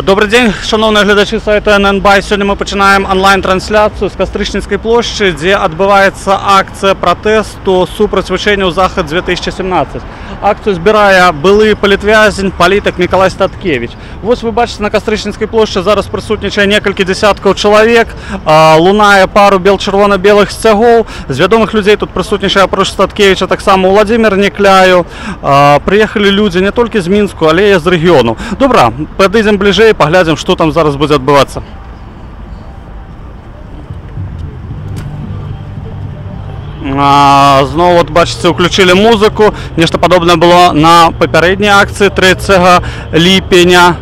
Добрий день, шановні глядачі сайту ННБай. Сьогодні ми починаємо онлайн-трансляцію з Кастричницької площі, де відбувається акція протесту супротив вчення «Захід-2017». Акцію збирає былий політв'язень, політик Миколай Статкевич. Ось ви бачите, на Кастричницькій площі зараз присутнічає кілька десятків чоловік, лунає пару червоно-білих стягов. З відомих людей тут присутнічає проч Статкевича так само Владимир Некляю. Приїхали люди не тільки з Мінську, але й з регіону. Добре, підійдемо ближе і поглянемо, що там зараз буде відбуватися. Знову, от бачите, включили музику. Нечто подобне було на попередній акції 3 липня.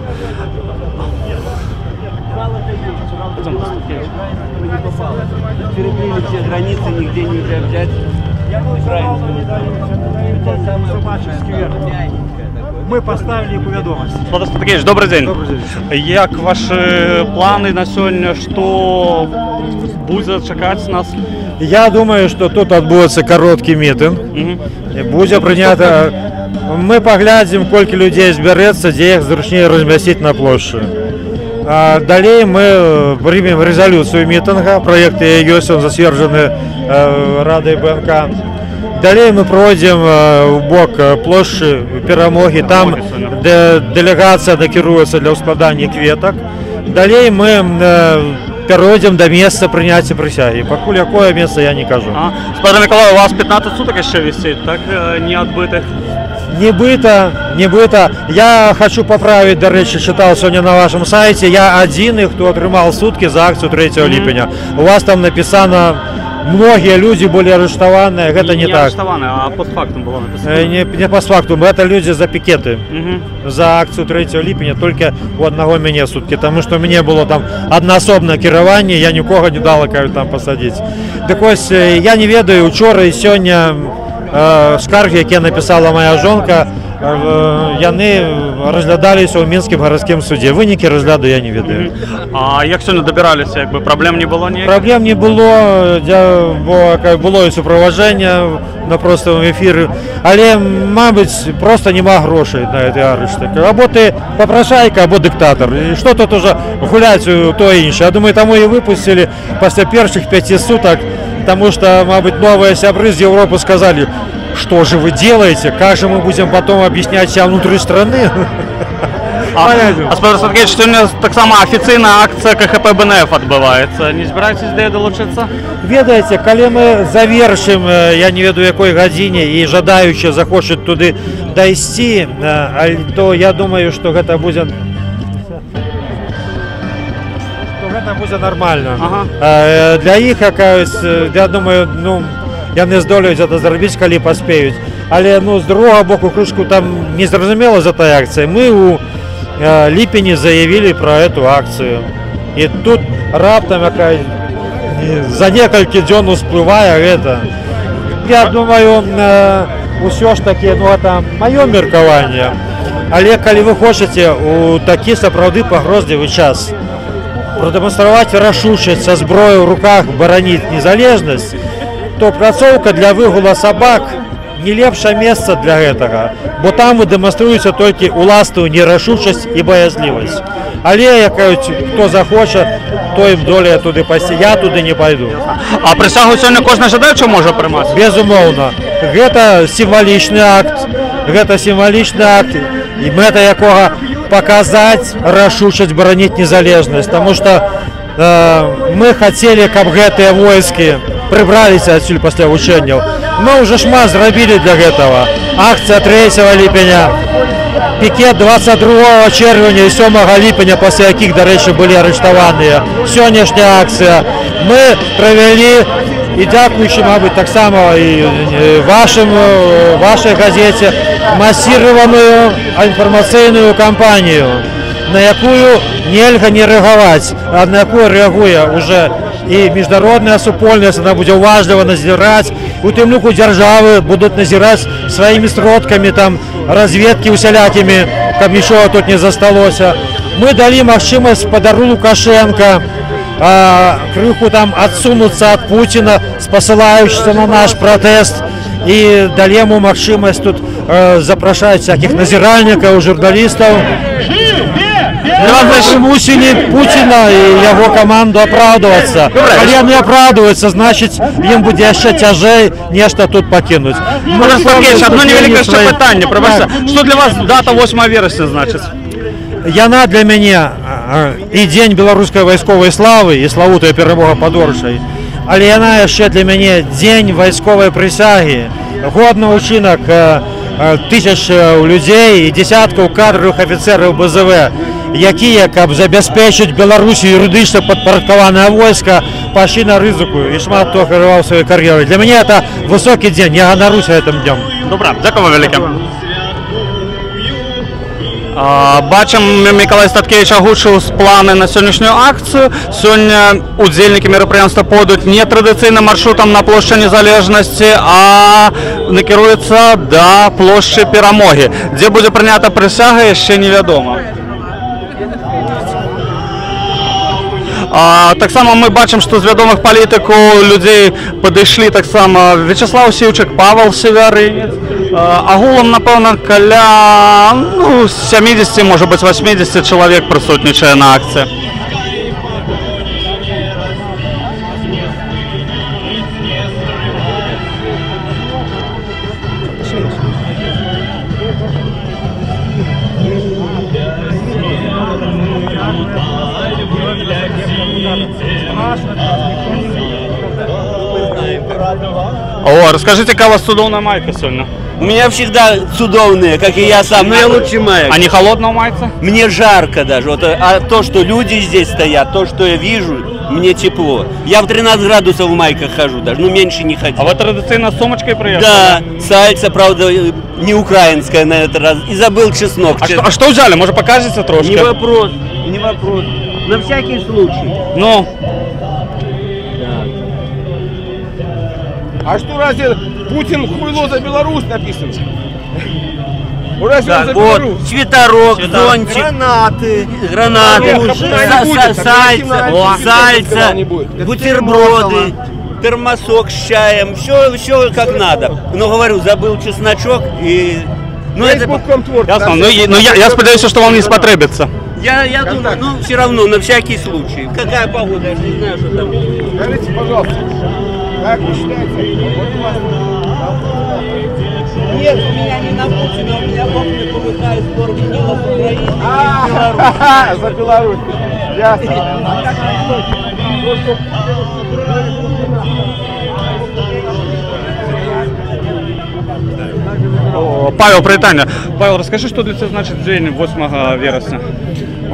Перекрыли все границы, нигде нельзя взять. Мы поставили их уведомость. Владимир Статкевич, добрий день. Як ваші плани на сьогодні? Що буде чекати нас? Я думаю, что тут отбудется короткий митинг. Будет принято. Мы поглядим, сколько людей збереться, где их зручнее разместить на площади. Далее мы примем резолюцию митинга. Проект ЕГОС, он засвержен Радой БНК. Далее мы проводим в бок площади Перемоги, там где делегация накируется для складания кветок. Далее мы перейдем до места принятия присяги. Покуль какое место, я не кажу. Господин Миколай, у вас 15 суток ще висить, так, не отбитых? Не быто. Я хочу поправить, до речі, читал сегодня на вашем сайте, я один, кто отримал сутки за акцию 3 липня. У вас там написано, многие люди были арештованы, это не так. Не арештованы, а постфактум было написано. Не постфактум, это люди за пикеты. За акцию 3 липня только у одного меня сутки, потому что мне было там одноособное керование, я никого не дала там посадить. Так ось, я не ведаю, вчора і сьогодні скарги, які написала моя жонка, вони розглядалися у Мінському городському суді. Виніки розгляду я не ведаю. А як сьогодні добиралися? Якби проблем не було ніяких? Проблем не було, бо було і супроводження на простому ефірі, але, мабуть, просто нема грошей на ці арешти. Або ти попрошайка, або диктатор. І що тут уже гулять то і інше. Я думаю, тому і випустили після перших 5 суток, потому что, мабуть, новые сябры из Европы сказали, что же вы делаете, как же мы будем потом объяснять себя внутри страны. Господин Статкевич, сьогодні так само офіційна акція КХП БНФ відбувається. Не збираєтесь де долучитися? Ведаете, коли ми завершим, я не веду в якій годині, і жадаючі захочуть туди дойти, то я думаю, що це буде... Это буде нормально. Для їх якась, я думаю, я не здолюю це зробити, коли поспіють. Але з другого боку кружку там не зрозуміло за тією акцією. Ми у липні заявили про цю акцію. І тут раптом якась за кілька днів спливає це. Я думаю, усе ж таки, це моє міркування. Але коли ви хочете у такий справді погрозливий час продемонструвати рішучість со зброєю в руках боронити незалежність, то пляцовка для вигула собак не лепше місце для цього, бо там демонструється тільки уласту нерішучість і боязливість. Але, як кажуть, хто захоче, то їм доля туди пасти. Я туди не пойду. А присягу сьогодні кожен жадаючий може приймати? Безумовно. Це символічний акт. Це символічний акт, і мета якого показать рішучість боронить незалежність, тому що ми хотіли, щоб ці війська прибралися відсюди після учень. Ми вже шмат зробили для цього. Акція 3 липня, пікет 22 червня і 7 липня, після яких, до речі, були арештовані. Сьогоднішня акція. Ми провели, і дякуючи, мабуть, так само і вашій газеті, масированную информационную кампанию, на якую нельзя не реагувати, а на яку реагує вже і міжнародна супольність, вона буде уважливо назирати. У тим люку держави будуть назирати своїми сродками, там, розвідки усілякими, щоб нічого тут не засталося. Ми дали можливість по дару Лукашенка криху там відсунутися від Путіна, посилаючись на наш протест. И дали ему можливість тут запрошать всяких назиральников, журналистов. Мусіні Путіна і його команду оправдуватися. Коли вони оправдуються, значить їм буде ще тяжей нечто тут покинуть. Олег Сергійович, одно невелике ще питання. Пробачте, що для вас дата 8 вересня значить? Яна для мене і День білоруської військової слави, і славутої перемоги під Оршею, але яна ще для мене День військової присяги, годний учинок тисяч людей і десятків кадрових офіцерів БЗВ, які, каб забезпечити Білорусі юридично підпорядковане військо, пішли на ризику і шмат хто керував своєю кар'єрою. Для мене це високий день, я ганоруся цим днем. Добре, дякую велике. Бачимо, Миколай Статкевич озвучив плани на сьогоднішню акцію. Сьогодні удільники мероприємства пойдуть не традиційним маршрутом на площу Незалежності, а накеруються до площі Перемоги. Де буде прийнята присяга, ще невідомо. Так само ми бачимо, що з відомих політиків людей підійшли так само В'ячеслав Сівчик, Павел Северинець. Агулом, напевно, каля 70, може бути 80 чоловік присутнічає на акції. О, расскажите, какая у вас судовная майка сегодня? У меня всегда судовные, как и я сам, но я лучше мая. А не холодная майка? Мне жарко даже, вот, а то, что люди здесь стоят, то, что я вижу, мне тепло. Я в 13 градусов в майках хожу даже, ну меньше не хочу. А вы традиционно с сумочкой приехали? Да, сальца, правда, не украинская на этот раз, и забыл чеснок. А что взяли, может покажете трошки? Не вопрос, не вопрос, на всякий случай. Ну? А что разве Путин хуйло за Беларусь написано? Разве Так, за вот, Беларусь? свитерок, зонтик, гранаты, сальца, бутерброды, термосок с чаем, все как надо. Но говорю, забыл чесночок и... Ну, это... Ясно, я сподіваюся, что вам не спотребится. Я думаю, ну все равно, на всякий случай. Какая погода, я же не знаю, что там. Скажите, пожалуйста, как вы считаете? Нет, у меня не на Путина, у меня окна полыхают сбор винила с Украины. За Беларусь. Ясно. Павел, привітання. Павел, расскажи, что для тебя значит день 8 вересня?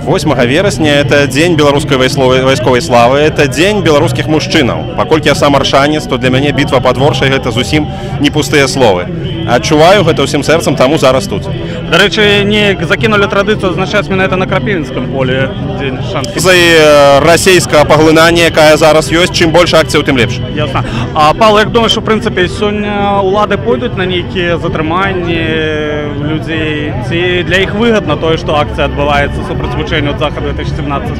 8 вересня – это День белорусской войсковой славы, это День белорусских мужчинов. Поколькі я сам аршанец, то для мяне бітва пад Оршай – гэта зусім не пустыя словы. Адчуваю гэта ўсім сэрцам, таму зараз тут. До речі, не закинули традицію означать мене на Крапивинском поле день шанс. За расійскага паглынання, якая зараз ёсць, чым больше акцыяў, тым лепш. Ясно. А Павел, як думаєш, що в принципі сьогодні улады пойдуть на нейкі затримання людей? Ці для їх вигідно то, що акція відбувається супроць вучэнню от Заходу 2017?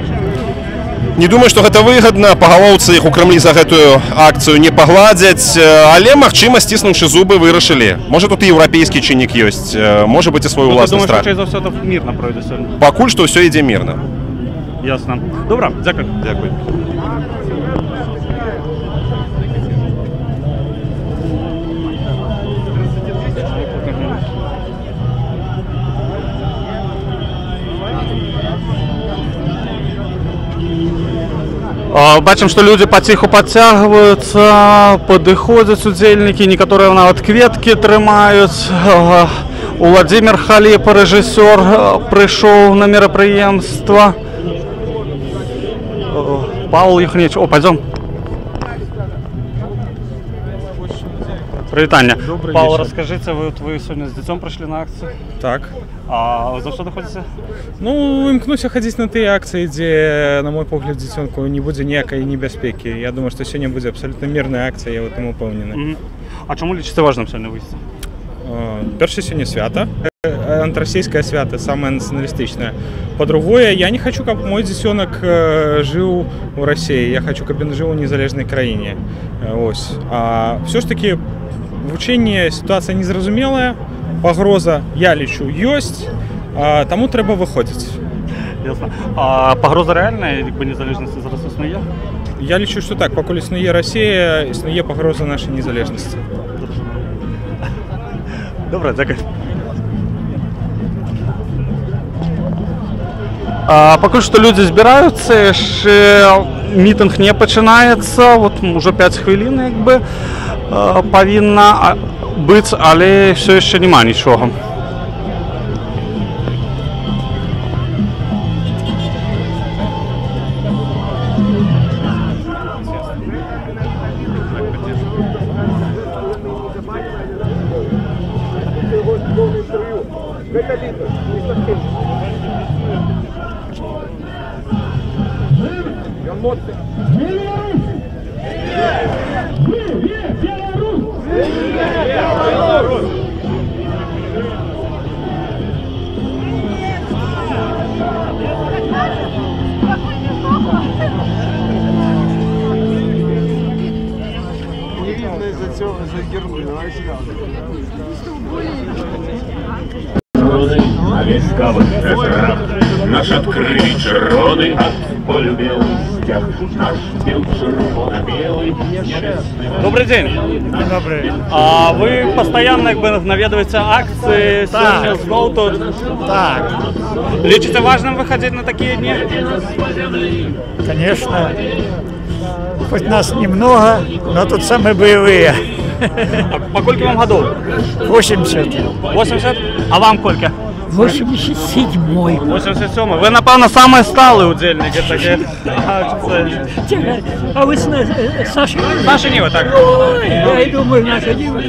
Не думаю, што гэта выгадна, пагалоўцы іх у Крэмлі за гэтую акцыю не пагладзяць, але, магчыма, сціснуўшы зубы, вырашылі. Можа, тут і еўрапейскі чыннік ёсць, можа быць і свой уласны страх. Ты думаешь, що за все це мирно пройде сьогодні? Пакуль што ўсё ідзе мірна. Ясно. Добре, дякую. Дякую. Бачим, что люди потиху подтягиваются, подыходят удельники, некоторые нават кветки трымают. Владимир Халіп, режиссер, пришел на мероприемство. Павел Юхневич, пойдем. Привітання. Павел, расскажите, вы сегодня с детем пришли на акцию? Так. А за что находите? Ну, імкнуся ходить на тыя акцыі, дзе, на мой погляд, дзіцёнку не будзе ніякай небяспекі. Я думаю, што сёння будзе абсалютна мірная акцыя, я в этом упэўнены. А чаму лічыце важным сёння выйсці? Першае, сёння свята. Антырасійскае свята, самае нацыяналістычнае. Па-другое, я не хочу, каб мой дзіцёнак жыў у Расіі. Я хочу, каб ён жыў у незалежнай краіне. Ось. А всё ж таки вучэнне сітуацыя незразумелая, пагроза, я лічу, ёсць, таму трэба выходзіць. Ясно. А погроза реальна, якби незалежності зараз існує? Я лічу, що так, покуль існує Росія, існує погроза нашій незалежності. Добре, дякую. Поки що люди збираються, ще мітинг не починається, от уже 5 хвилин якби повинна бути, але все ще немає нічого. На військових ветерах наш открытый червоный от полюбил стяг, наш бил червоно-белый. Добрий день. Добрый. А ви постійно якби навідуєте акції, сьогодні знову тут. Так, Лічите важливим виходити на такі дні? конечно. Хоть нас немного, но тут самые боевые. А по скільки вам годов? 80. 80? А вам скільки? 87-й. 87. Ви, напевно, самі стали удільники такі. А вы Саша? Наші ніви, так. Ой, я думаю, наша Нива.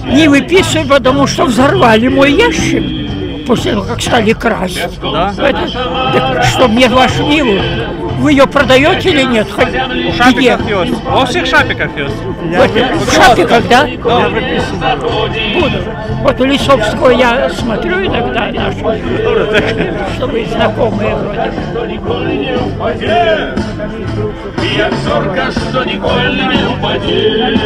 Не выписывай, потому что взорвали мой ящик. После того, как стали красть. Да? Так что мне вашу Ниву? Вы ее продаете или нет? У шапиках есть. Во всех шапиках есть. В шапиках, да? Буду. Вот у Лисовского я смотрю иногда нашу, чтобы знакомые вроде. И от зорка, что николь не упадет.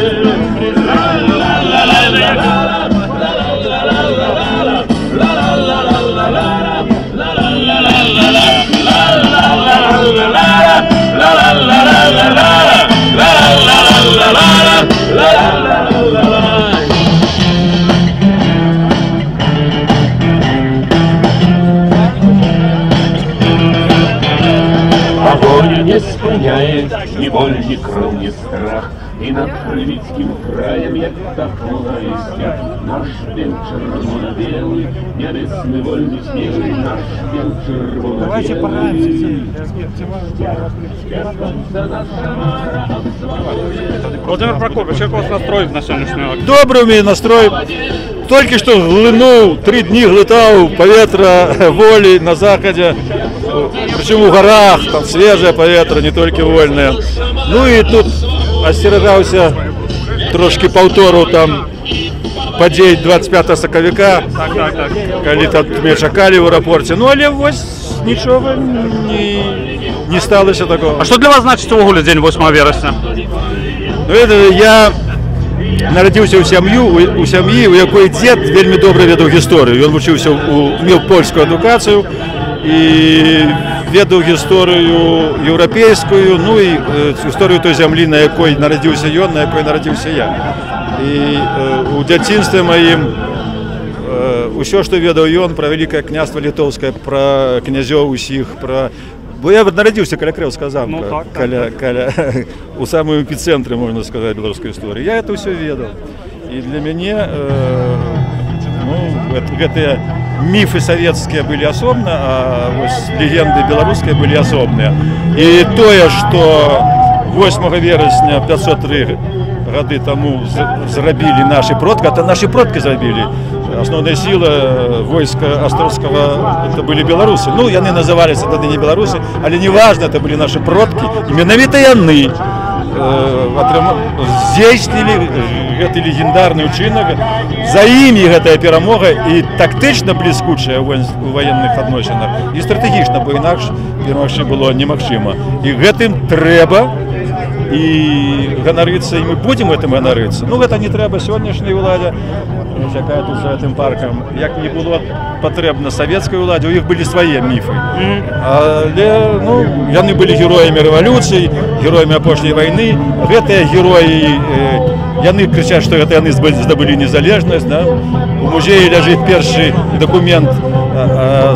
Огонь не спыняет ни боль, ни кров, ни страх. И над Хмельницким краем я вдохнула стяг. Наш бел червоно-белый, небесный вольный смелый, наш бел червоно-белый. Давайте Владимир Прокопьевич, как вас настроить на сегодняшнюю акцию? Добрый у меня настрой. Только что глынул, 3 дни глотал поветра воли на заходе. Причем в горах, там свежее поветра, не только вольное. Ну и тут остерегался трошки повтору там подей 25 соковика, коли там меня чакали в аэропорте. Ну, але ось ничего не стало еще такого. А что для вас значит увогуле день 8 вересня? Ну, это я народился у сям'ї, у якої дід вельми добре ведав історію. Він вчився, мав польську едукацію і ведав історію європейську, ну і історію той землі, на якій народився він, на якій народився я. І у дитинстві моїм усе, що ведав він, про Велике князство Литовське, про князів усіх, про... Бо я народився каля Кревського замка, у самому епіцентрі, можна сказати, білоруської історії. Я це все ведав. І для мене гэты мифы советские были особенно, а легенды белорусские были особные. И то, что 8 вересня 503 годы тому зробили наши предки, это наши предки зробили. Основная сила войска Острозского это были белорусы. Ну, они назывались тогда не белорусы, але не важно, это были наши предки. И менавіта яны здзейснілі гэты легендарны ўчынак. За імі гэтая перамога і тактычна бліскучая у ваенных адносінах, і стратэгічна, бо інакш перамагчы было немагчыма. І гэтым трэба і ганарыцца, і мы будзем гэтым ганарыцца. Ну гэта не трэба сённяшняй уладзе, якая тут за гэтым паркам. Як не было патрэбна савецкай уладзе, у іх былі свае міфы. Але ну, яны былі героямі рэвалюцыі, героямі апошняй вайны. Гэтыя героі, яны крычаць, што гэта яны здабылі незалежнасць. Да? У музеі ляжыць першы дакумент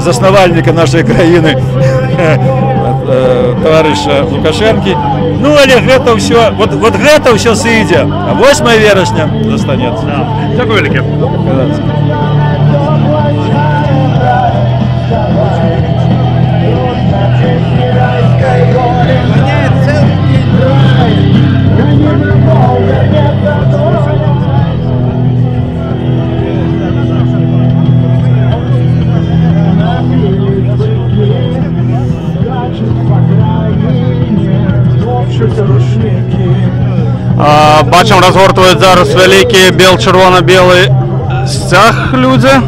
заснавальніка нашай краіны, товарища Лукашенкі. Ну, але гэта ўсё, вот гэта ўсё сыдзе, а 8 верасня застанецца. Дзякуй вялікі. Бачым, разгортваюць зараз вялікі бел-чырвона-белы сцяг людзі.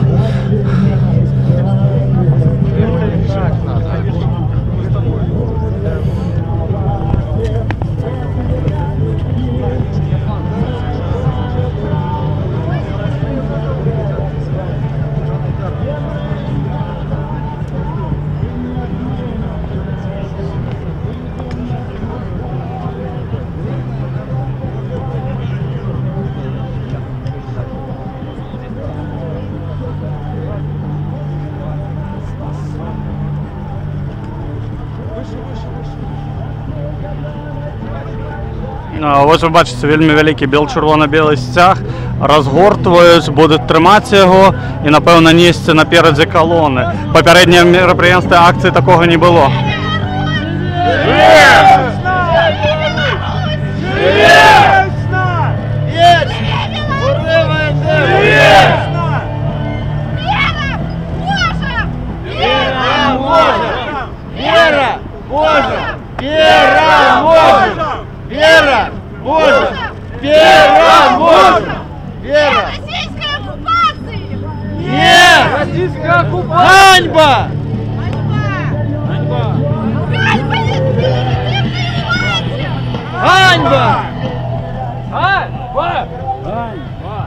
Ось ви бачите, вельмі великий бел-чырвона-белы сцяг, разгортваюць, будуць трымаць яго і, напэўна, несці наперадзе калоны. Папярэднія мерапрыемствы акцыі такога не было. Вера! Боже! Вера! Боже! Вера! Российской оккупации! Нет! Российская оккупация! Ганьба! Ганьба! Ганьба! Ганьба! Ганьба! Ганьба!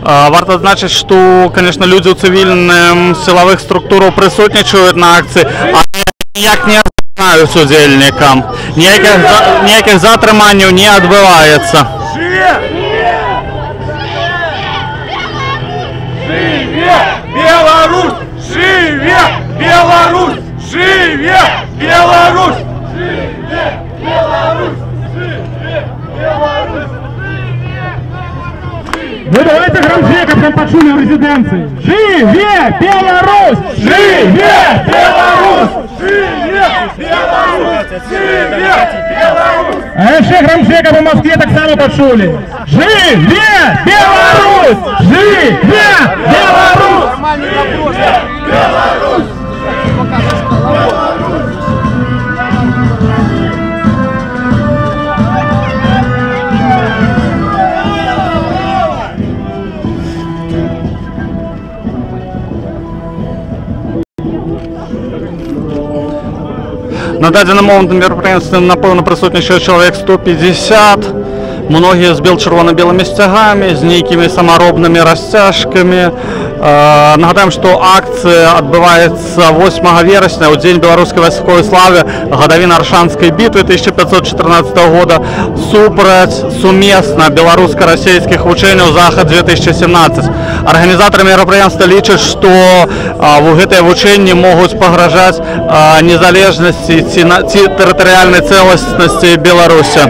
Варто адзначыць, што, конечно, людзі ў цывільным сілавых структурах прысутнічаюць на акцыі, але ніяк не знаюць удзельнікам. Ніякіх затрыманняў не адбываецца. Живе! Живе! Беларусь! Живе! Беларусь! Живе! Беларусь! Живе! Беларусь! Живе! Беларусь! Вы давайте громче, как там почули в резиденции. Живе Беларусь! Живе Беларусь! Живе! Беларусь! Живе! Беларусь! А еще громче, как в Москве так само почули. Живе Беларусь! Живе Беларусь! Нормальный вопрос. Беларусь! На дадзены момант на мерапрыемстве, напэўна, прысутнічае чалавек 150. Многія з бел-чырвона-белымі сцягамі, з нейкімі самаробнымі расцяжкамі. Нагадаем, што акцыя адбываецца 8 верасня, у дзень беларускай вайсковай славы, гадавіна Аршанскай бітвы 1514 года, супраць сумесна беларуска-расейскіх вучэнняў Захад-2017. Арганізатары мерапрыемства лічаць, што гэтыя вучэнні могуць пагражаць незалежнасці ці тэрытарыяльнай цэласнасці Беларусі.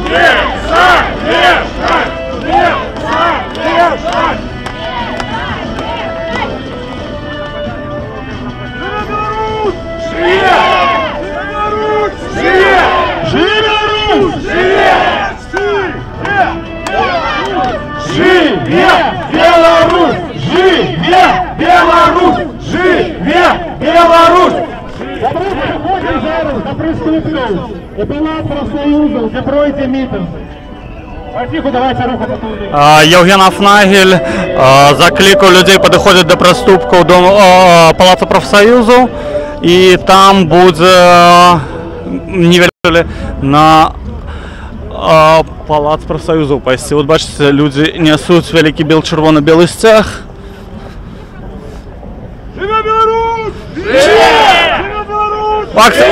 Yes! до приступков и палат профсоюзов, де пройдзе мітинг. Потиху, давайте руху потужнее. Євген Афнагель закликав людей підходити до приступків до Палацу профсоюзу, і там буде невеличкий на Палац профсоюзу пойти. От бачите, люди несуть великий червоно-білий стяг. Живе Білорусь! Живе Білорусь! Акция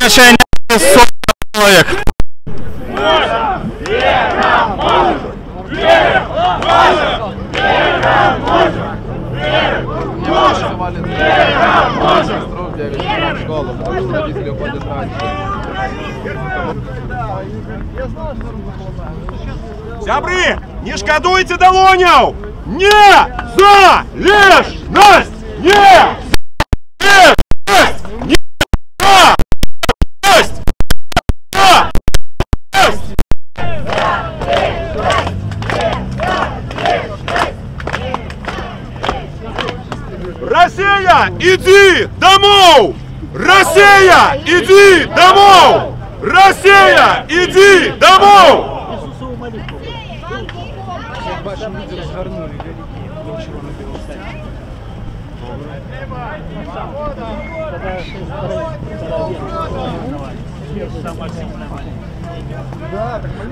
означает 40 человек. Сябры, не шкодуйте долоняў! Не залежность! Не залежность! Не залежность! Россия, иди домой! Россия, иди домой! Россия, иди домой!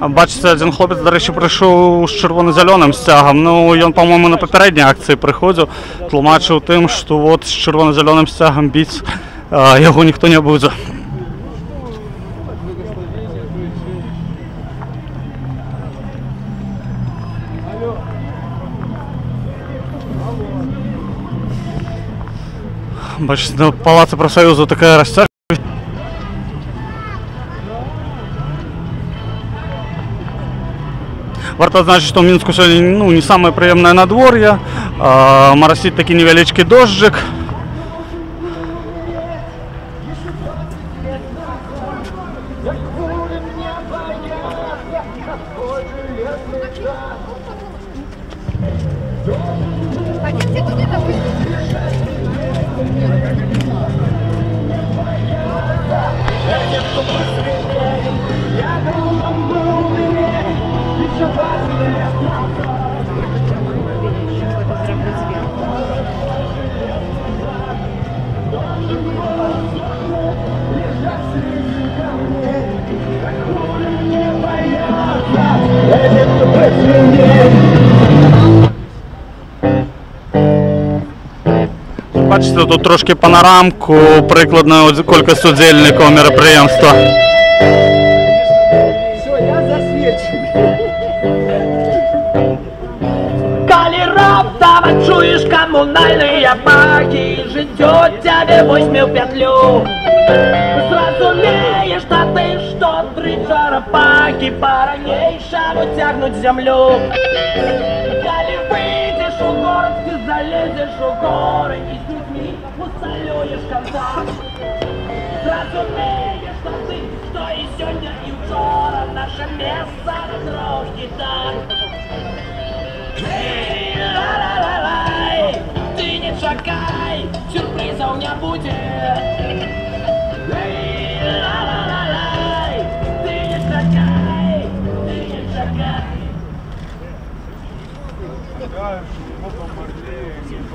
Бачите, один хлопець, до речі, прийшов з червоно-зеленим стягом. Ну, він, по-моєму, на попередній акції приходив, тлумачив тим, що от з червоно-зеленим стягом бить його ніхто не буде. Бачите, на Палаці профсоюзу така розтяжка. Варто значить, що в Мінську сьогодні не саме приємне надвор'я, моросить такий невеличкий дощик. Бачите, тут трошки панорамку прикладної кількості удільників мероприємства. Все, я засвечу. Калі раптам чуєш комунальні баки, життя тебе возьме в петлю. Зразумеєш, та ти, що три черепахи по-ранейшему тягнуть землю. Калі выйдешь у город, ты залезешь у горы и с людьми усталюешь контакт. Зразумеешь, что ты, что и сегодня, и вчора наше место на дорожке так. Ла-ла-ла-лай, ты не чакай, сюрпризов не будет. Ла-ла-ла-лай, ты не чакай, ты не чакай.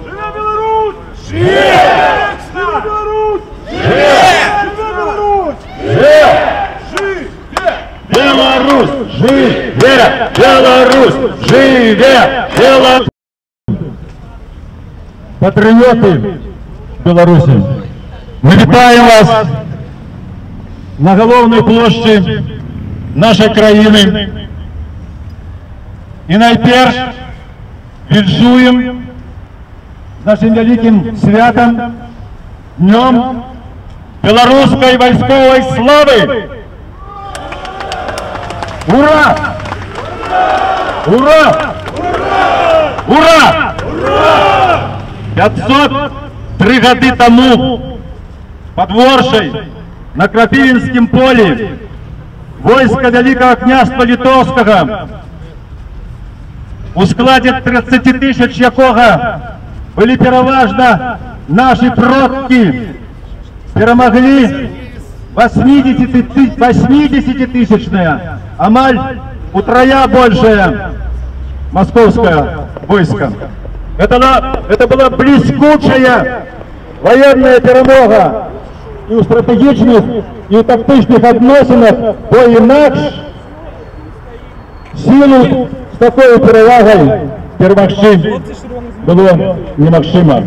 Живе Білорусь! Живе! Живе Білорусь! Живе! Живе Білорусь! Живе Беларусь! Живе Беларусь! Патріоти Білорусі, ми вітаємо вас на головній площі нашої країни. І найперш віншуємо з нашим великим святом, Днем Білоруської військової слави! Ура! Ура! Ура! 503 годы тому под Воршей на Крапивинском поле войско Великого княжества Литовского у складе 30 тысяч якого были переважно наши продки, перемогли 80-тысячное, амаль утрая большее московское войско. Это была блискучая военная перемога и у стратегічних, і у тактичних відносинах, бо інакш силу з такою перевагою перемогти було немагчыма.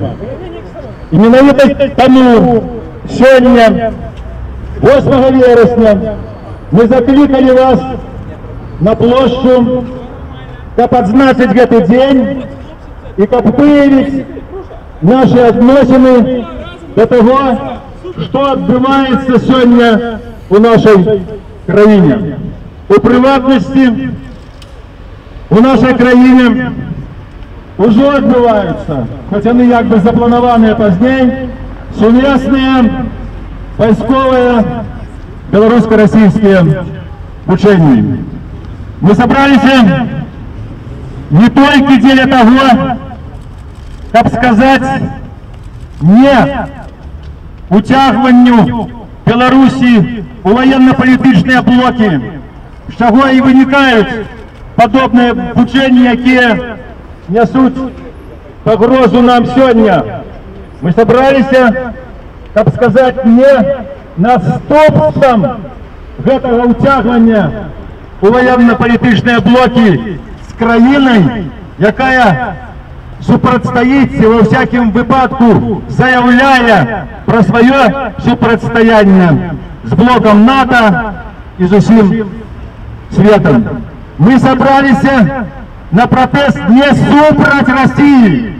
І менавіта тому сёння, 8 вересня, мы закликали вас на площу, каб адзначыць гэты дзень и каб выявить наши отношения до того, что отбывается сегодня у нашей краине. У приватности у нашей краине уже отбываются, хоть они как бы запланованные позднее, суместные войсковые белорусско-российские учения. Мы собрались не только для того, как сказать «не» утягиванию Беларуси у военно-політичные блоки, з чого і виникають подобные учения, які несут погрозу нам сегодня. Мы собрались, как сказать «не» наступством этого утягивания у военно-політичные блоки с краиной, якая супротстоїть во всяким випадку, заявляя про своє супротстояння з блоком НАТО і з усім світом. Ми зібралися на протест не супроть Росії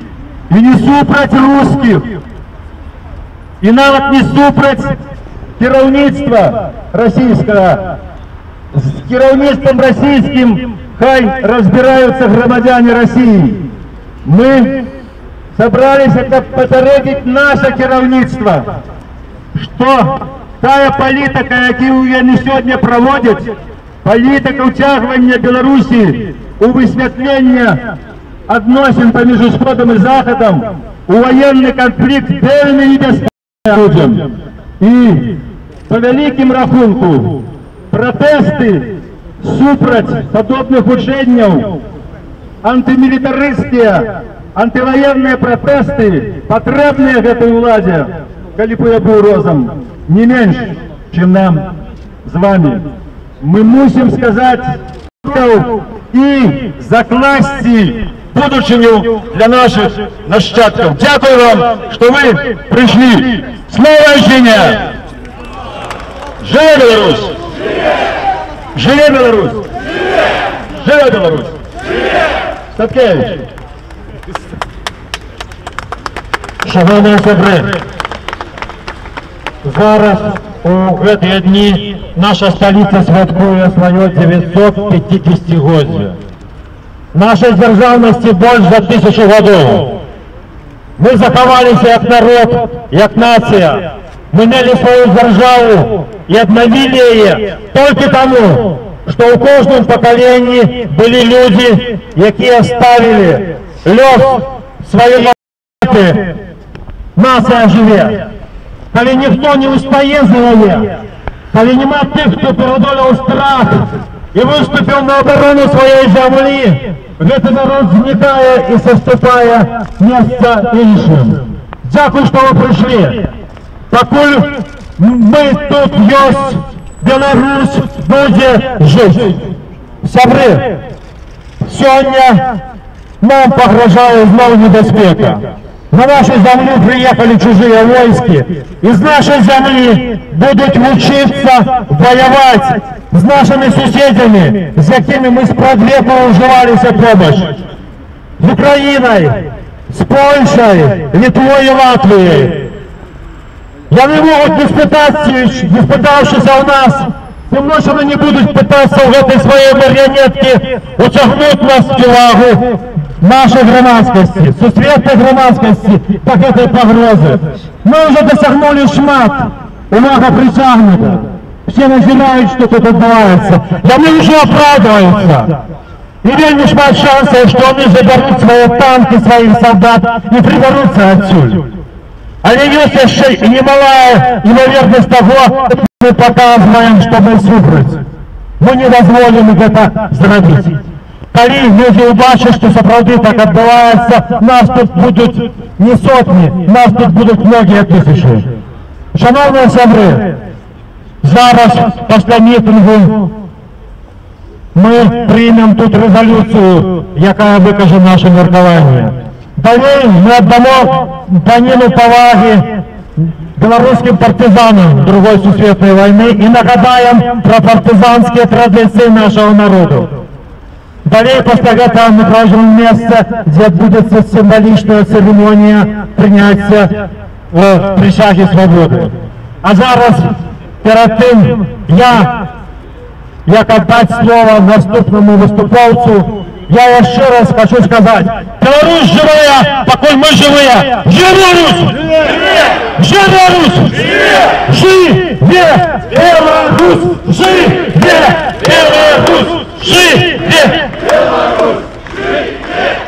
і не супроть русских, і навіть не супроть керівництва російського. З керівництвом російським хай розбираються громадяни Росії. Мы собрались, чтобы попередить наше керівництво, что та політика, яку вони сьогодні проводять, політика утягування Білорусі у висвітлення відносин поміж Сходом і Заходом, у воєнний конфлікт вельми небезпечним людям. І по великим рахунку протести супроть подобних учень, антимилитаристские, антивоенные протесты, потребные этой владе, коли бы я был розом, не меньше, чем нам с вами. Мы мусим сказать и закласти будущему для наших нащадков. Дякую вам, что вы пришли. Слава Украине! Живе Беларусь! Живе Беларусь! Живе Беларусь! Статкевич. Шановні собри, зараз у гэтыя дні наша столиця святкуе свое 950-годие. Нашей державности больше за 1000 годов. Мы заховались как народ, как нация. Мы мели свою державу и обновили ее только тому, что у кожном поколении были люди, которые оставили лёс своей планеты. Нация живе. Коли никто не устає за неї, коли нема тих, хто передолив страх і виступив на оборону своєї землі, этот народ зникає і заступає місце іншим. Дякую, що ви прийшли. Покуль ми тут есть, Беларусь буде жити. Сябри, сьогодні нам погрожає знову небезпека. На нашу землю приехали чужие войски. Из нашей земли будут учиться воевать с нашими соседями, с якими мы спрадвеку уживались о помощь. С Украиной, с Польшей, Литвой и Латвией. Я не могут не спытавшись у нас, тем больше они не будут пытаться в этой своей марионетке утягнуть нас в тюрягу нашей громадскости, сусветной громадскости, так этой погрозы. Мы уже досягнули шмат, увага притягнута. Все назирают, что тут отбывается. И они уже оправдываются. И вельми шмат шансов, что они заберут свои танки, своих солдат и приберутся отсюда. Але есть еще немалая имоверность того, мы показываем, что мы супраць. Мы не дазволім гэта зрабіць. Калі людзі ўбачаць, што сапраўды так адбываецца, нас тут будуць не сотні, нас тут будуць многія тысячы. Шановныя сябры, зараз пасля мітынгу мы прымем тут рэзалюцыю, якая выкажа наша меркаванне. Далей мы аддамо даніну павагі беларускім партызанам Другой сусветнай вайны і нагадаем пра партызанскія традыцыі нашага народу. Далей пасля гэтага мы пройдзем месца, дзе адбудзецца сімвалічная цырымонія прыняцця прысягі свабоды. А зараз перад тым як аддаць слова наступнаму выступоўцу, я яшчэ раз хочу сказать: Беларусь живая, покуль мы живые! Живе Русь! Живе Русь! Живе Беларусь! Живе Беларусь! Живе Беларусь!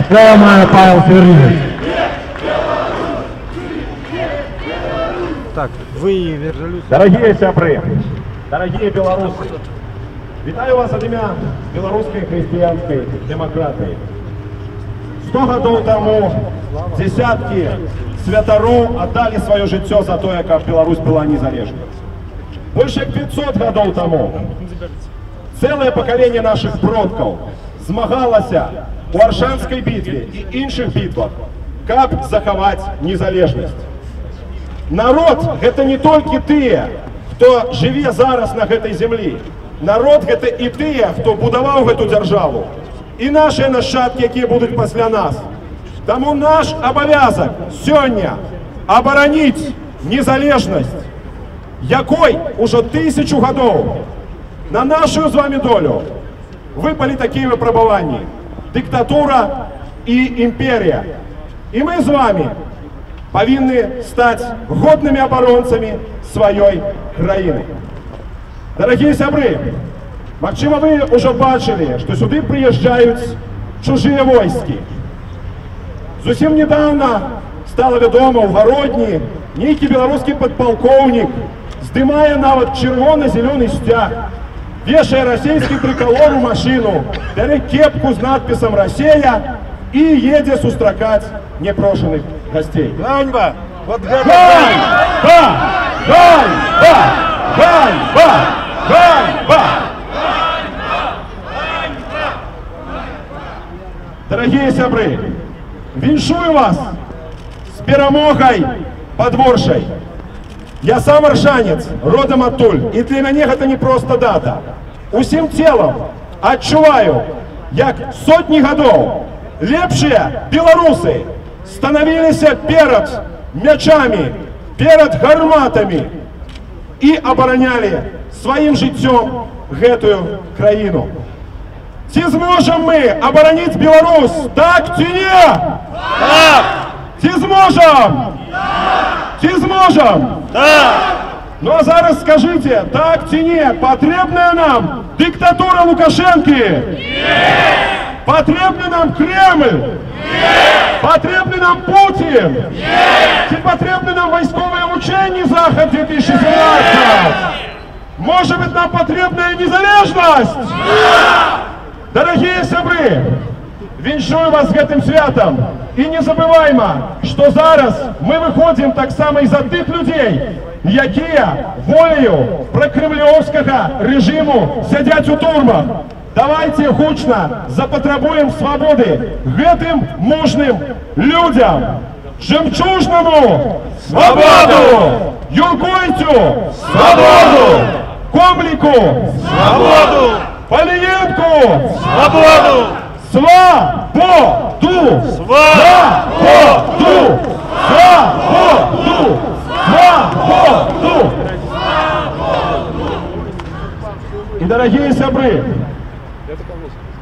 Слово мое Павел Свердлович. Так, вы вержалюсь. Дорогие сябры, дорогие белорусы, вітаю вас ад імя беларускай хрысціянскай дэмакратыі. 100 гадоў таму десяткі святароў аддалі сваё жыццё за тое, каб Беларусь была незалежнай. Больш як 500 гадоў таму цэлае пакаленне нашых продкаў змагалася у Аршанскай бітве і іншых бітвах, каб захаваць незалежнасць. Народ – гэта не толькі тыя, хто жыве зараз на гэтай зямлі. Народ – гэта і тыя, хто будаваў гэту дзяржаву. І нашыя нашчадкі, якія будуць пасля нас. Таму наш абавязак сёння абараніць незалежнасць, якой ужо 1000 гадоў на нашу з вами долю выпалі такія выпрабаванні: дыктатура і імперія. І мы з вами павінны стаць годнымі абаронцамі сваёй краіны. Дорогие сябры, магчыма, вы ўжо бачылі, што сюды прыязджаюць чужыя войскі. Зусім недавно стало вядома, ў Гародні нейкі беларускі падпалкоўнік здымае нават чырвона-зелёны сцяг, вешае расійскі трыкалор у машыну, бярэ кепку з надпісам «Расія» і едзе сустракаць непрошаных гостей. Ганьба! Вот ганьба! Ганьба! Ганьба! Ганьба! Дорогие сябры, віншую вас з перамогай падворшай. Я сам аршанец, родом адтуль, і для мяне гэта не проста дата. Усім целам адчуваю, як сотні гадоў лепшыя беларусы станавіліся перад мячамі, перад гарматамі і абаранялі сваім жыццём гэтую краіну. Ці зможам мы абараніць Беларусь, так ці не? Так! Ці зможам? Ці зможам? Так! Ну а зараз скажите, так ці не, патрэбная нам диктатура Лукашенки? Нет! Патрэбны нам Кремль? Нет! Патрэбны нам Путин? Нет! Ці патрэбны нам вайсковыя вучэнні Захад 2017? Может быть, нам патрэбная незалежность? Да! Дорогие сябры, віншую вас з гэтым святам. І не забывайма, што зараз мы выходзім таксама і за тых людзей, якія воляю пракрэмлёўскага рэжыму сядзяць у турмах. Давайте гучна запатрабуем свабоды гэтым мужным людзям. Жемчужному свободу! Юркойтю свободу! Комлику свободу! Полиенку свободу! Свободу! Свободу! Свободу! Свободу! И, дорогие сябры,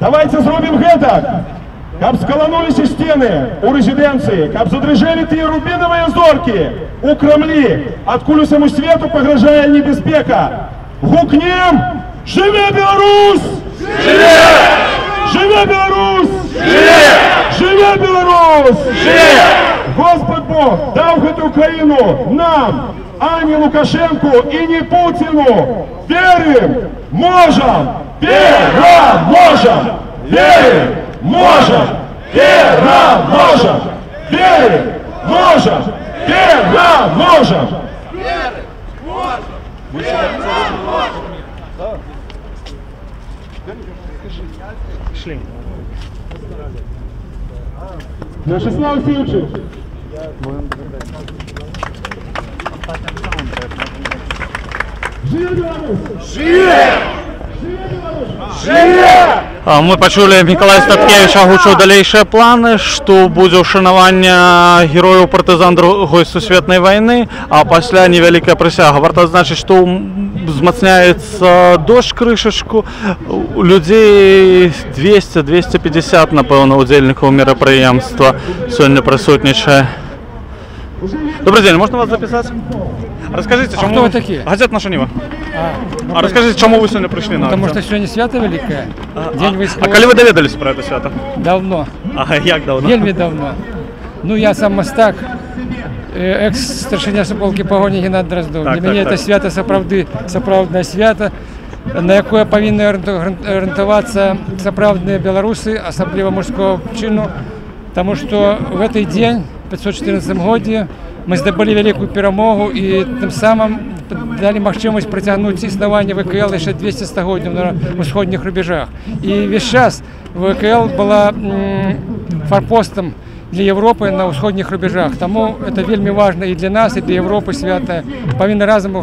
давайте зробім гэтак, каб скалануліся сцены у рэзідэнцыі, каб задрыжэлі тыя рубінавыя зоркі у Крамлі, адкуль усяму свету пагражае небяспека. Гукнем: «Жыве Беларусь! Жыве! Жыве Беларусь! Жыве! Жыве Беларусь! Жыве! Господь Бог даў гэтую краіну нам, а не Лукашенку и не Путину. Верим, можем, можем, верим, можем, можем, верим, можем, можем. Шли. Вячеслав Симчик. Мы почули, Миколай Статкевич агучыў далейшыя планы, што будзе ўшанаванне герояў партызан Другой сусветнай вайны, а пасля невялікая прысяга. Варта адзначыць, што узмацняецца дождж крышачку, людзей 200-250, напэўна, удзельнікаў мерапрыемства сёння прысутнічае. Добрый день, можно вас записать? Расскажите, чему... Кто вы такие? Газета «Наша Нива». Расскажите, чему вы сегодня пришли на акцию? Потому что сегодня свято великое. День військового. А коли вы доведались про это свято? Давно. А як давно? Вельми давно. Ну, я сам мастак, екс-старшиня полки погоні Геннадій Дроздов. Для мене це свято сапраўднае свято, на якое повинні орієнтуватися сапраўдныя белорусы, особливо мужского чину, тому что в этот день, в 514 году, мы здобыли великую перемогу и тем самым дали магчымасць працягнуць існаванне ВКЛ еще 200 стагоддзяў на усходніх рубежах. И весь час ВКЛ была форпостом для Европы на усходніх рубежах. Тому это вельми важно и для нас, и для Европы свято. Повинны разом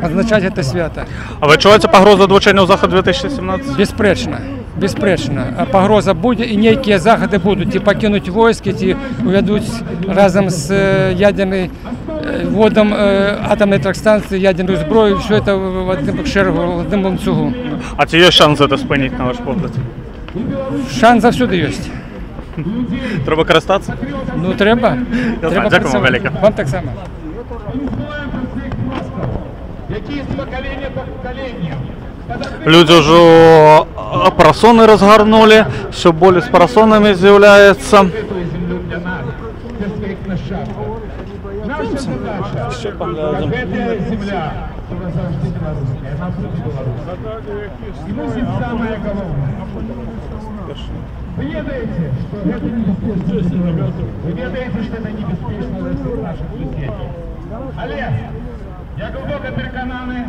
означать это свято. А вы чуєте погрозу долучення у Захід 2017? Беспречно. Беспречно. Погроза будет, и некие заходы будут. И покинуть войски, и уведут разом с ядерной вводом атомной электростанции, ядерную зброю, все это в одном шергу, в одном ланцюгу. А чи є шанс це спинити, на ваш погляд? Шанс завсюди є. Треба користатися? Ну, треба. Треба. Дякую вам велике. Вам так само. Люди уже парасоны разгорнули, все более с парасонами з'являється. Ще поглядим. Вы ведаете, что это небезпечно. Вы ведаете, что это небезпечно для всех наших людей. Але я глибоко переконаний,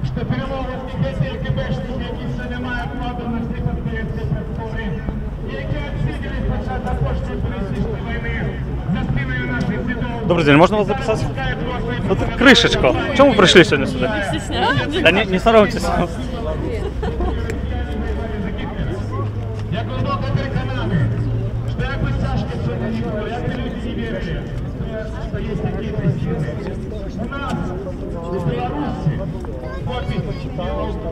що перемовники ГКБшники, які сьогодні мають владу на всі підприємства працювали, які відсиділи початку коштів політичної війни за спиною наших дідов. Добрый день, можно вас записать? Вот крышечку. Чему вы пришли сегодня сюда? Да не соромьтесь. Я глибоко переконаний, що якось тяжко сьогодні не було, як люди не вірили, що є такі причини. У нас, у Білорусі, хватить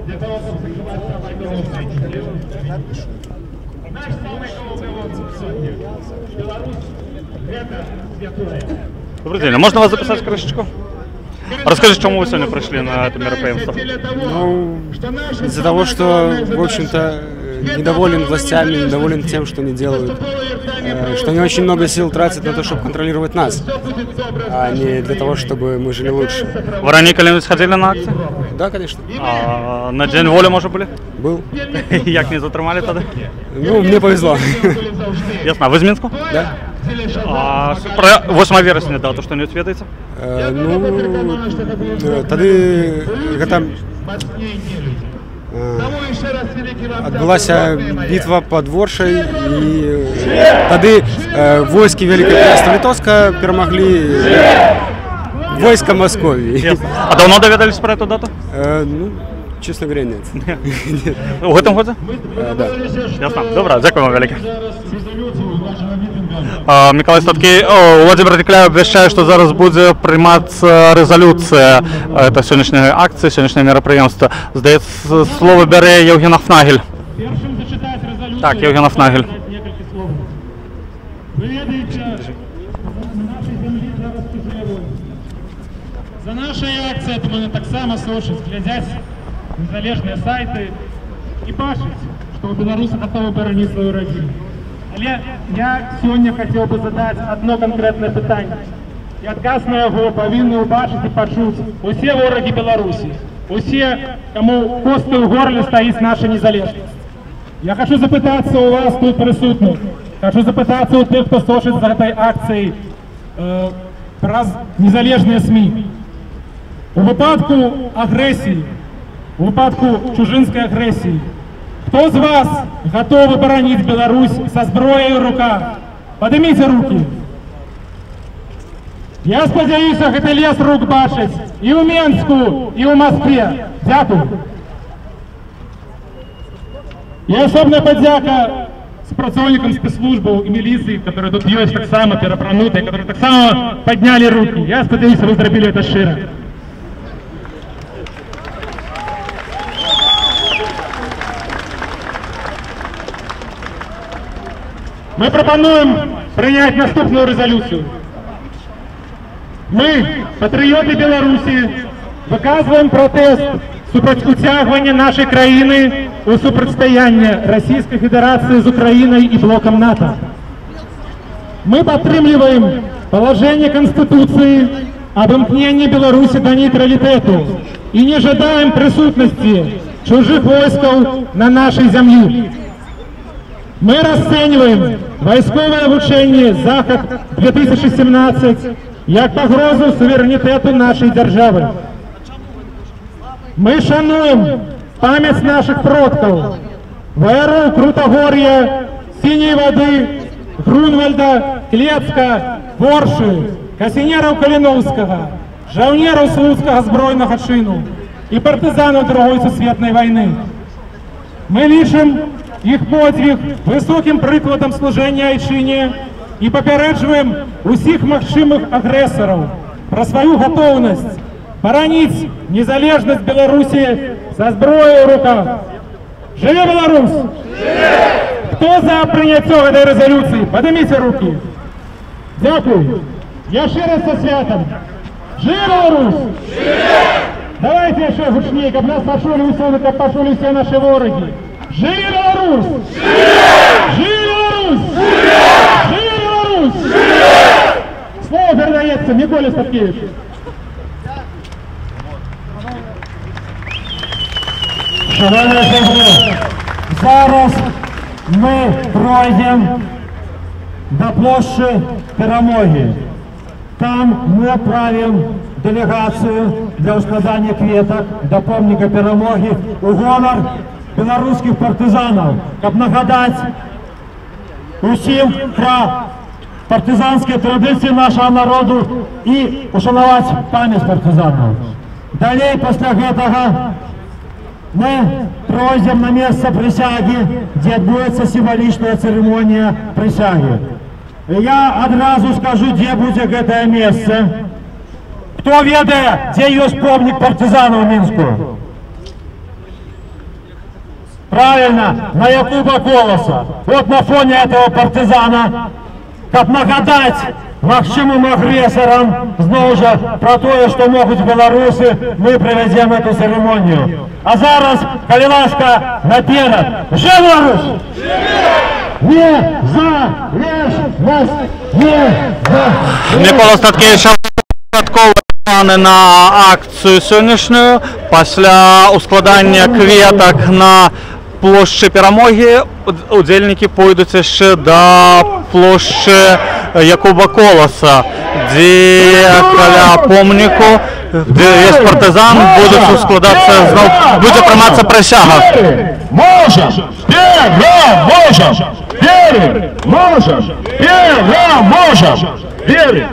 для того, щоб закривати самое головне. Наш самый головный лозунг сегодня. Беларусь – это святое. Добрый день, а можно вас записать крышечку? Расскажите, чему вы сегодня пришли на это мероприятие? Ну, из-за того, что, в общем-то, недоволен властями, недоволен тем, что они делают, что они очень много сил тратят на то, чтобы контролировать нас, а не для того, чтобы мы жили лучше. Вы ранее когда-нибудь сходили на акцию? Да, конечно. А на День воли, может, были? Был. Як не затримали тогда? Ну, мне повезло. Ясно. А вы из Минска? Да. А про 8 вересня, да, то что-нибудь ведаете? Ну, тады гэта адбылася бітва под Воршай, і тады войскі Великае княства Літоўска перамаглі войска Московии. А давно доведались про эту дату? Ну, честно говоря, нет. В этом году? Да. Ясно. Добре, дякую вам велике. Миколай Статкевич, Владимир Николаев обещает, что зараз будет приниматься резолюция это сегодняшней акции, сегодняшнее мероприятие. Здається, слово бере Євген Афнагель. Так, Євген Афнагель. За нашей акцией это можно так само слушать, глядясь на незалежные сайты и бачить, что белорусы готовы боронить свою родину. Але я сегодня хотел бы задать одно конкретное питание. і адказ на яго павінны ўбачыць і пачуць усе ворагі Беларусі, усе, каму косты ў горле стаіць наша незалежнасць. Я хочу запытацца у вас тут прысутных, хочу запытацца у тых, хто сочыць за гэтай акцыяй праз незалежныя СМІ. У выпадку агрэсіі, у выпадку чужынскай агрэсіі, хто з вас гатовы бараніць Беларусь са зброяй у руках? Падыміце рукі. Я спадзяюся, гэты лес рук бачыць і ў Менску, і ў Маскве. Дзякую. И особная поддяка спецслужбам спецслужбаў и милиции, которые тут есть так само перапранутые, которые так само подняли руки. Я сподіваюся, вы зробили это широ. Мы пропонуем принять наступную резолюцию. Мы, патриоты Беларуси, выказываем протест супраць уцягвання нашей краіны у супрацьстаянне Российской Федерации с Украиной и блоком НАТО. Мы подтримливаем положение Конституции об имкнении Беларуси до нейтралитету и не жадаем присутности чужих войсков на нашей земле. Мы расцениваем войсковое обучение Захад-2017 как погрозу суверенитету нашей державы. Мы шануем память наших продков, ВРУ Крутогорья, Синей воды, Грунвальда, Клецка, Ворши, Касінераў Каліновскага, жаўнераў Слуцкага збройнага чыну и партизанов Другой сусветной войны. Мы лічым их подвиг высоким прикладом служения айчыне и папярэджваем усіх магчымых агрэсараў про свою готовность бараніць незалежнасць Беларуси со зброей в руках. Живе Беларусь! Кто за прыняццё этой резолюции? Поднимите руки. Дякую. Я ще раз со святом. Живе Беларусь! Давайте еще гучнее, каб нас пошли все наши вороги. Живе Беларусь! Живе Беларусь! Живе Беларусь! Слово передается Миколе Статкевичу. Шановні колеги, зараз ми пройдемо до площі Перемоги. Там ми відправимо делегацію для складання квіток до помника Перемоги у гонор білоруських партизанів, щоб нагадати усім про партизанські традиції нашого народу і ушанувати пам'ять партизанів. Далі, після цього, мы пройдем на место присяги, где отбудется символичная церемония присяги. Я одразу скажу, где будет это место. Кто ведает, где есть помник партизанов в Минску? Правильно, на Якуба Колоса. Вот на фоне этого партизана, как нагадать магчымым агрессорам, знову же, про то, что могут белорусы, мы проведем эту церемонию. А зараз, коли ласка, наперед. Живе Беларусь! Не залежность! Не залежность! Микола Статкевич планы на акцію сьогоднішню. Після ускладання квіток на площі Перемоги удзельники пойдуть ще до площі Якуба Колоса, де каля помніку, де є партизан, будуть складатися, знову буде прийматися присяга. Можем! Переможем! Переможем! Переможем! Верим!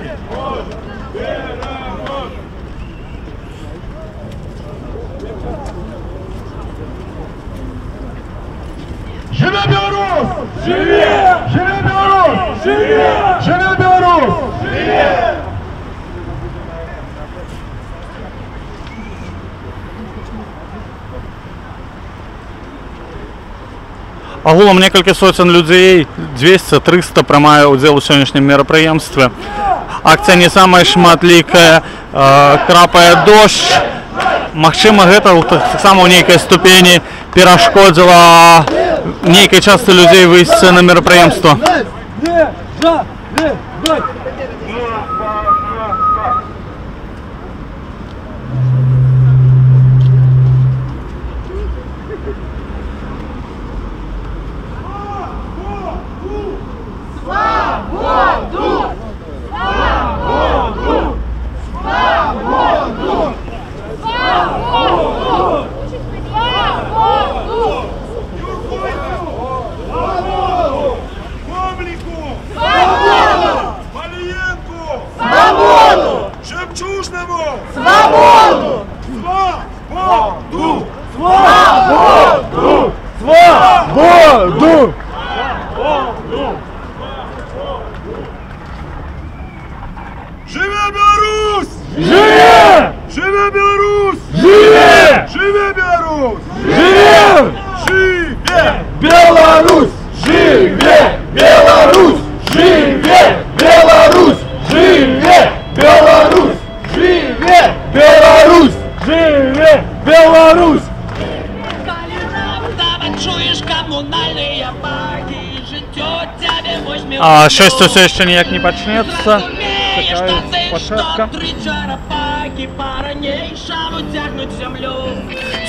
Живе Беларусь! Живе! Живе Беларусь! Живе! Живе Беларусь! Живе! Агулам некалькі соцень людзей, 200-300 прымае ўдзел у сённяшнім мерапрыемстве. Акцыя не самая шматлікая, крапае дождж. Магчыма, гэта таксама ў нейкай ступені перашкодзіла нейкай частцы людзей выйсці на мерапрыемства. Свободу! Свободу! Свободу! Свободу! Живе Беларусь! Живе! Живе Беларусь! Живе! Живе Беларусь! Живе! Живе Беларусь! Живе Беларусь! Живе Беларусь! Живе Беларусь! Живе Беларусь! Живе Беларусь! А счастье все еще никак не почнется. Чекаю пошатка.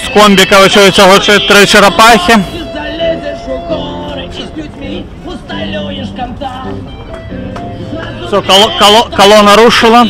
З комбіка вичуються гучі 3 черепахи. Все, колона рушила.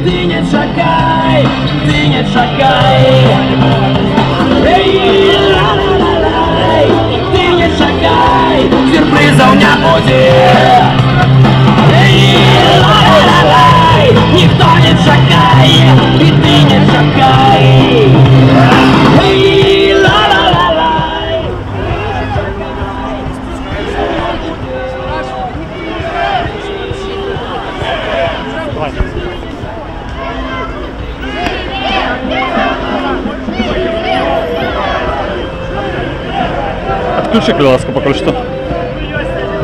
Ты не шагай, ты не шагай. Эй, ла-ла-ла-лай, ты не шагай, сюрпризов не будет. Эй, ла-ла-ла-лай, никто не шагает, и ты не шагай. Эй, ла-ла-ла-лай. Отключи, пожалуйста, пока что.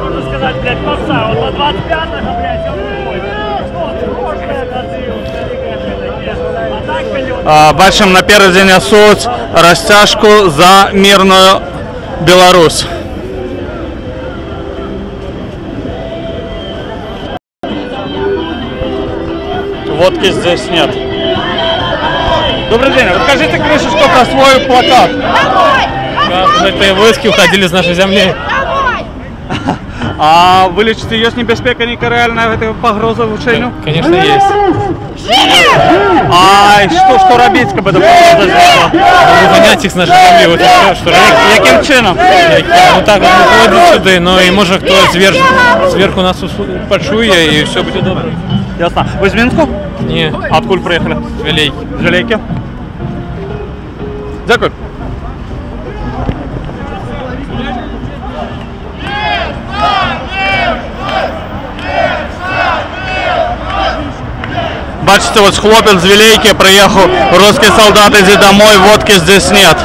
Можно сказать, блядь, паса, вот на 25-го, блядь, он выходит. Бачимо напереди несуть розтяжку за мирную Беларусь. Водки здесь нет. Добрый день, расскажите, крышечку про свой плакат. Это войски уходили с нашей земли. А вылечить ее с небезпека нека реальная эта погроза влучению? Конечно, есть. А что робить, как бы это погроза сделала? Выгонять их с нашей земли, вот и все, что Яким чином? Ну так, выходить сюда, но и может кто сверху нас почує, и все будет добре. Ясно. Вы из Минска? Не. Откуда приехали? С Жалейки. С Жалейки? Дякую. Бачите, вот хлопец с Вилейки приехал, русский солдат, иди домой, водки здесь нет.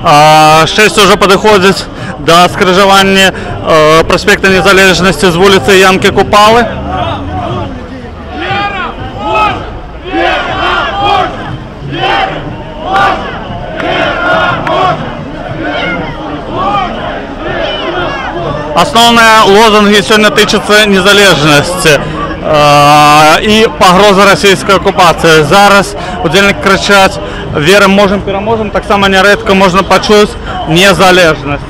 6 уже подходит до скрыжавання проспекта Незалежности с улицы Янки Купалы. Основные лозунги сегодня тычуцца незалежности и погроза российской оккупации. Зараз удзельники кричать: верим, можем, переможем. Так само нередко можно почуть незалежность.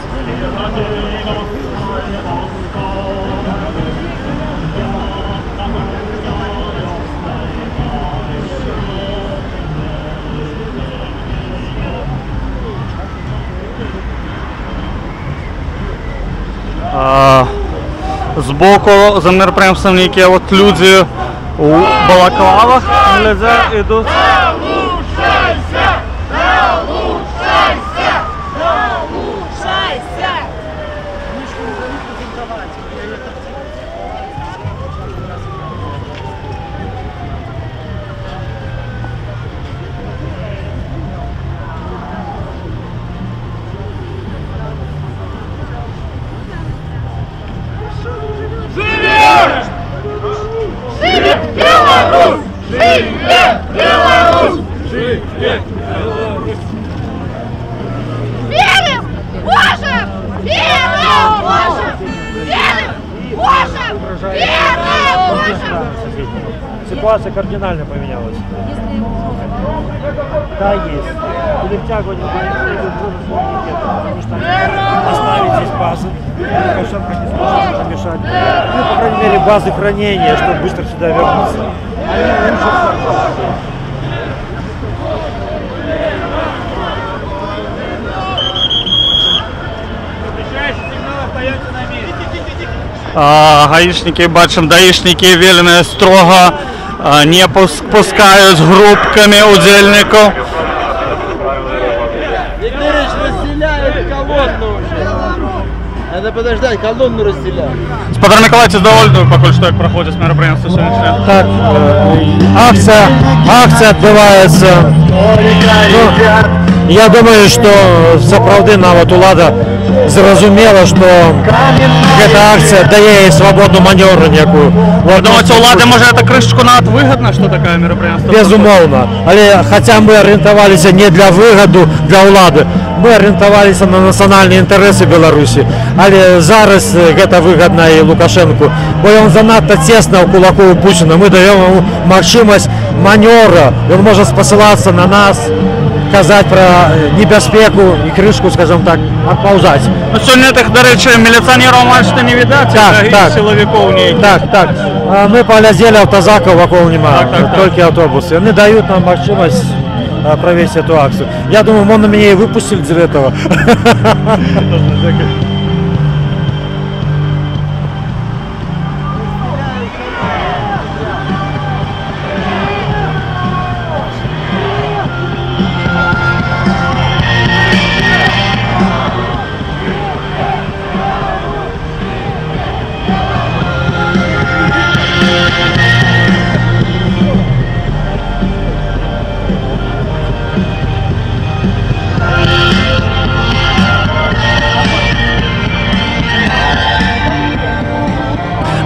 Збоку за мероприємством, які от люди у балаклавах глядять, ідуть. Беларусь! Живе Беларусь! Живе Беларусь! Верим! Можем! Верим! Можем! Верим! Можем! Верим! Можем! Ситуация кардинально поменялась. Да, есть. Или втягивание нет, потому что оставить здесь базы, Лукашенко не сможет помешать. Ну, по крайней мере, базы хранения, чтобы быстро сюда вернуться. Они гаишники, бачим, даишники велено строго не пускают группками удельников. Викторович разделяет колонну уже. Надо подождать, колонну разделяют. Спадар Миколаевич, довольны, пока что как проходит мероприятие сегодняшнее? Так, акция отбывается. Ну, я думаю, что сапраўды нават улада зразумела, что эта акция дае свободу маневру некую. Вы думаете, улада может это крышечку над выгодно, что такое мероприятие? Безумовно. Але хотя мы ориентовались не для выгоду для улады, мы ориентовались на национальные интересы Беларуси. Але зараз это выгодно и Лукашенко, бо он занадто тесно у кулаков Путина. Мы даем ему возможность маневра, он может посылаться на нас, казать про небезпеку и крышку, скажем так, отползать. Ну, сегодня этих, до речи, милиционеров мальчика не видать, так, силовиков не. Так. Мы поглядели автозаков вокруг нема, только автобусы. Они дают нам возможность провести эту акцию. Я думаю, он на меня и выпустил из этого.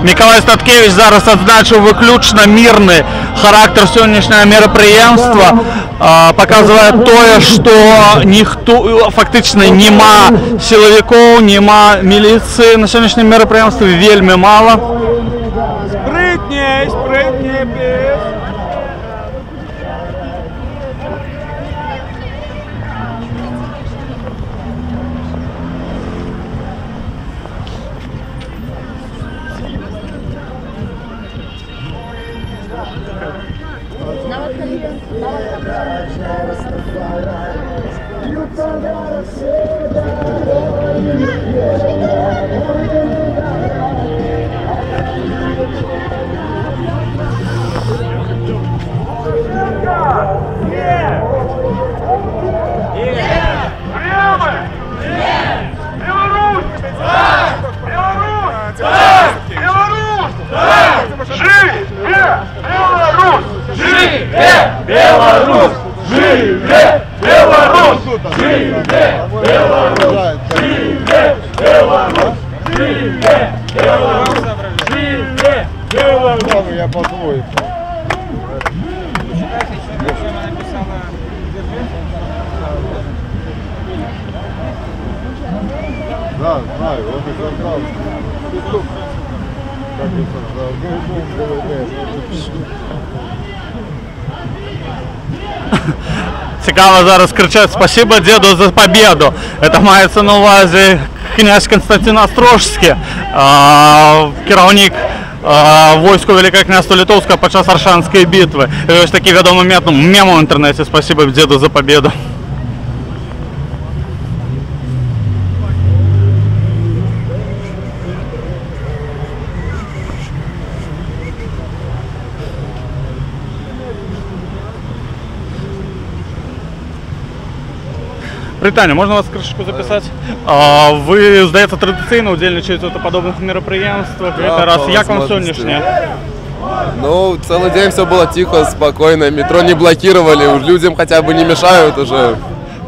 Миколай Статкевич зараз відзначив виключно мирний характер сьогоднішнього мероприємства, показує те, що ніхто, фактично нема силовиків, нема міліції на сьогоднішньому мероприємстві, вельми мало. Спритней, без. Беларусь! Живе Беларусь! Живе! знаю, он и создал. Как и создал. Цікаво зараз кричать «Спасибо деду за победу». Це мається на увазі князь Константин Острожський, керівник войску Великого князства Литовського під час Оршанської битви. І ось такий відомий мем в інтернеті «Спасибо деду за победу». Привітання, можна вас кришку записати? Ви, здається, традиційно удільничаєте у подобних мероприємствах. Да, раз. Як вам сьогоднішнє? Ну, целый день все было тихо, спокойно, метро не блокировали, людям хотя бы не мешают уже.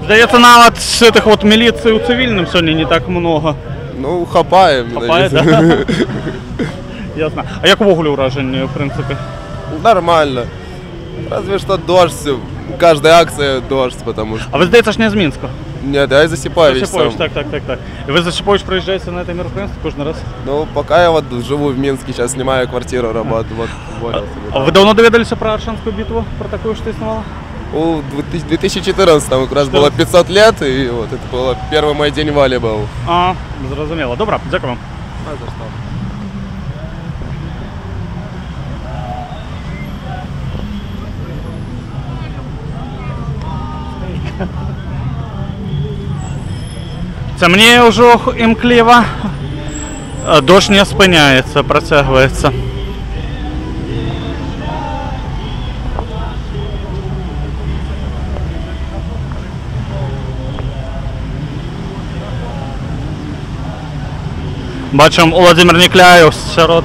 Здається, навіть цих от міліцій у цивільному сьогодні не так много. Ну, хапаем. Хапає, так? Да? Ясно. А як вогулі враження, в принципі? Нормально. Разве что дождь, каждая акция дождь, потому что... А ви, здається, ж не з Мінська? Нет, я из Осипович Осипович, сам. так. И вы из Осипович проезжаете на это мероприятие каждый раз? Ну, пока я вот живу в Минске, сейчас снимаю квартиру, работаю. Вот, а вы давно доведались про Оршанскую битву, про такую, что снимала? В 2014 как раз было 500 лет, и вот это был первый мой день вали был. Зрозуміло. Добре, дякую вам. А за что? Темніє вже імкліво, дощ не спиняється, протягується. Бачимо Володимир Нікляєв серед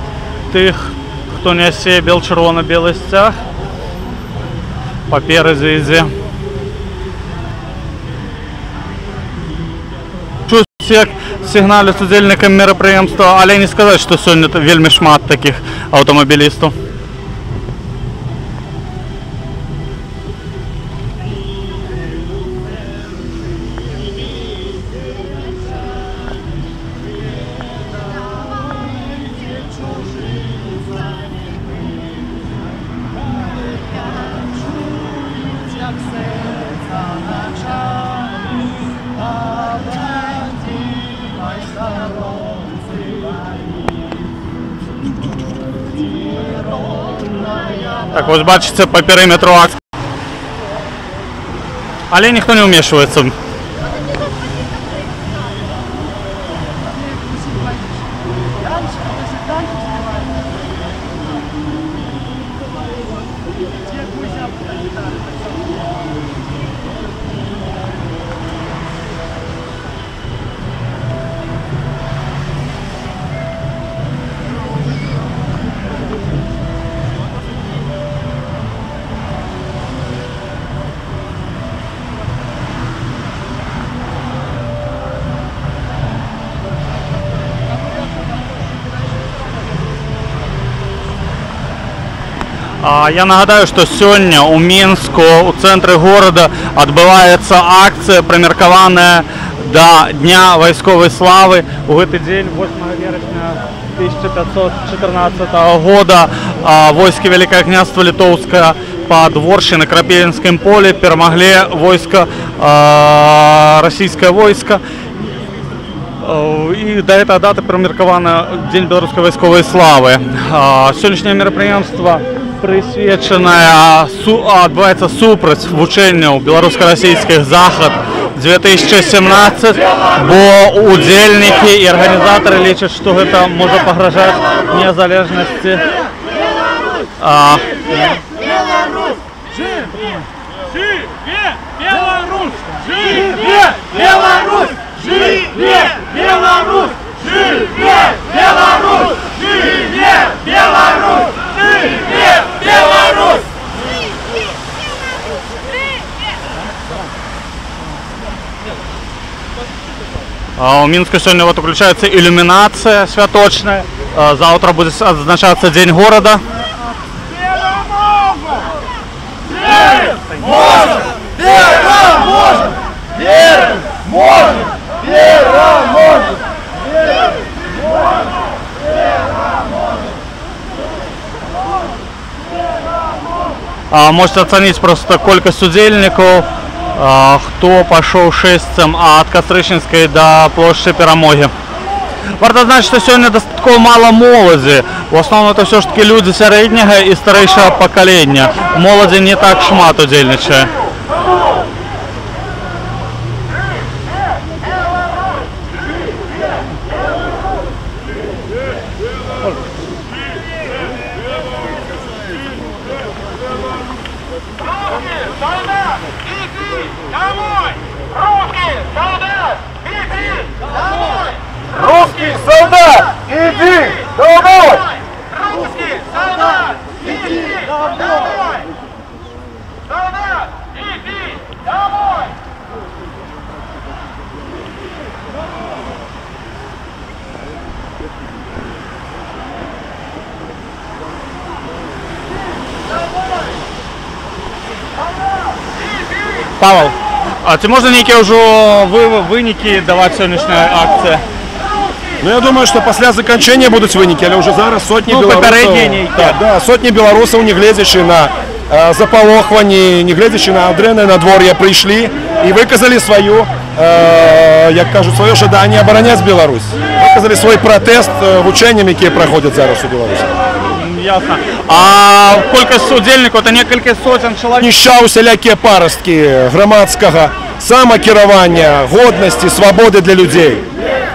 тих, хто несе біл-червоно-білий стяг. Попереду йде. Як сигналю з удільниками мероприємства, але не сказати, що сьогодні вельми шмат таких автомобілістів. Так, ось бачите, по периметру акції. Але ніхто не вмішується. Я нагадаю, що сьогодні у Мінську, у центрі міста, відбувається акція, приміркована до Дня військової слави. У цей день, 8 вересня 1514 року, войска Великого князства Литовского под Воршей на Крапивинском поле перемогли войско, российское войско. І до цієї дати примірковано День білоруської військової слави. Сьогоднішнє мероприємство присвячене, відбувається супроть вченню білорусько-російських захід 2017, бо удільники і організатори лічать, що це може погрожати незалежності. Беларусь! Живе Беларусь! Живе Беларусь! Живе Беларусь! Живе Беларусь! Живе Беларусь! Живе Беларусь! У Мінську сьогодні включається ілюмінація святочна. Завтра буде відзначатися День города. Переможем! Переможем! Переможем! Переможем! Можете оценить просто колькасць удзельнікаў, хто пашоў шэсцем ад Кастрычніцкай да плошчы Перамогі. Варта адзначыць, што сёння дастаткова мала моладзі. У асноўным это ўсё ж такі людзі сярэдняга і старэйшага пакалення. Моладзі не так шмат удзельнічае. Русский солдат, иди домой! Русский солдат, иди домой! Солдат, иди домой! Павел, а ці можна нейкія ўжо вынікі даваць сённяшняй акцыі? Ну, я думаю, что после заканчэння будуць вынікі, але ўжо зараз сотні беларусаў, сотні беларусаў, не гледзячы на запалохванні, не гледзячы на дрэннае надвор'е, прыйшлі і выказалі сваю, як кажуць, сваё жаданне абараняць Беларусь. Выказалі свой пратэст вучэнням, якія праходзяць зараз у Беларусі. Ясно. А колькасць удзельнікаў, это некалькі соцень чалавек? Знішчаў усялякія парасткі грамадскага самакіравання, годнасці, свабоды для людзей.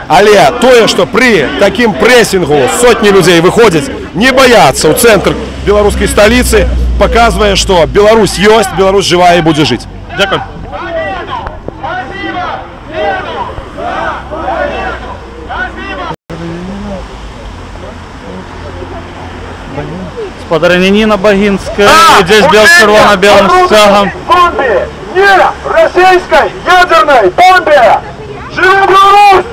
Але тое, што пры такім прэсінгу сотні людзей выходзяць, не баяцца ў цэнтр беларускай сталіцы, паказвае, што Беларусь ёсць, Беларусь жывая і будзе жыць. Дзякуй. Спадарыня Ніна Багінская ідзе з чырвона-белым сцягам. Бомбе! Не российской ядерной бомбе! Живи Беларусь!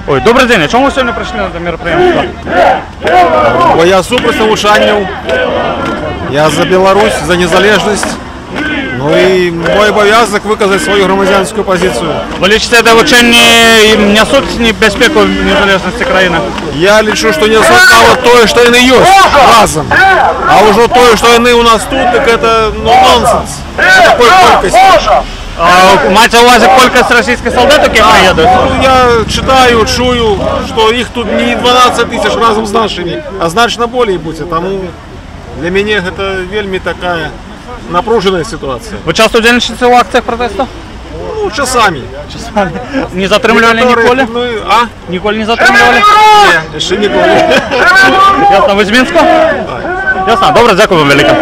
Ой, добрый день, а чому ви сьогодні прийшли на це мероприємство? Бо я супраць навучанняў, я за Беларусь, за незалежнасць. Ну і мой абавязак выказаць сваю грамадзянскую пазіцыю. Ви лічыце, це вучэнні нясуць небяспеку незалежнасці краіны? Я лічу, што нясуць нават тое, што яны ёсць разам. А ўжо тое, што яны ў нас тут, так это нонсенс. Такой колькасці. Маце ўвазе колькасць расійскіх салдат, які прыедуць? Я читаю, чую, што іх тут не 12 тысяч разам з нашымі, а значна болей будзе. Таму для мяне гэта вельмі такая напружаная ситуация. Вы часто удзельнічаеце ў акцыях пратэсту? Ну, часамі. Не затрымлівалі ніколі? А? Ніколі не затрымлівалі? Не, яшчэ ніколі. Ясно, ви з Мінску? Ясно, добре, дзякую вам вяліка.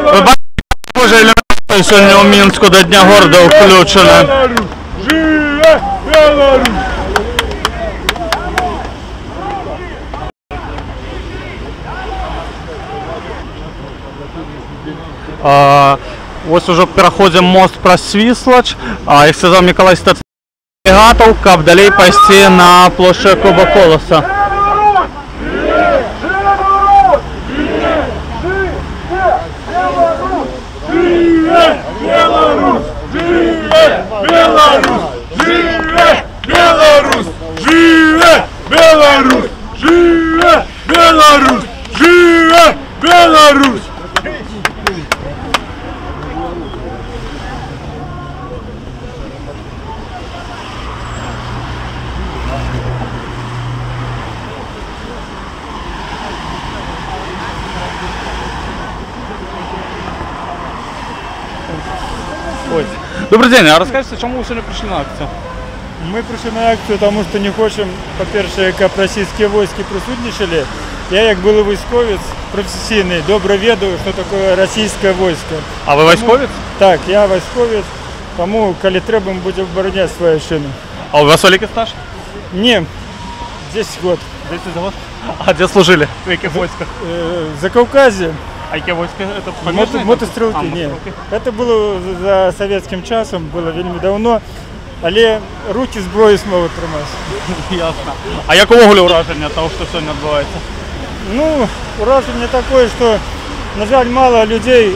Ви бачите, може, елементи сьогодні у Мінську до Дня города включені. Живе Беларусь! Ось уже пераходзім мост праз Свіслач. Як сказав Миколай Стацігатов, каб далей пайсці на плошчу Якуба Колоса. Беларусь! Живе Беларусь! Живе Беларусь! Живе Беларусь! Живе Беларусь! Живе Беларусь! Добрый день, а расскажите, чему вы сегодня пришли на акцию? Мы пришли на акцию, потому что не хочем, по-перше, каб российские войски присутничали. Я, як былый войсковец професійний, добре ведаю, що таке російське військо. А ви військовець? Так, я військовець, тому, коли треба, ми будемо обороняти свою шину. А у вас великий стаж? Не, 10 год. 10 год? А где служили? В каких войсках? За Кавказе. А какие войска? Это помежные? Мотострелки, нет. Это было за советским часом, было вельми давно. але руки зброї зможуть тримати. Ясно. А як у Оголі враження того, що сьогодні відбувається? Ну, враження таке, що, на жаль, мало людей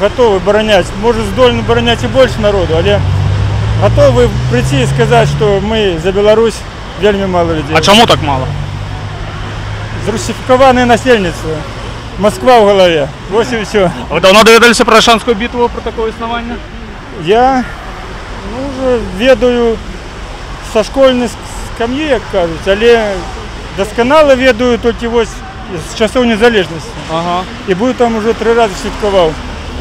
готові обороняти. Може, здольні обороняти і більше народу, але готові прийти і сказати, що ми за Білорусь, вельми мало людей. А чому так мало? Зрусифіковане насельництво. Москва в голове. Вот и все. А вы давно доведалися про Рашанську битву, про таке існування? Я вже ведаю со школьної скам'ї, як кажуть, але досконало ведаю тільки ось з часів незалежності. Ага. І буду там вже 3 рази святкував.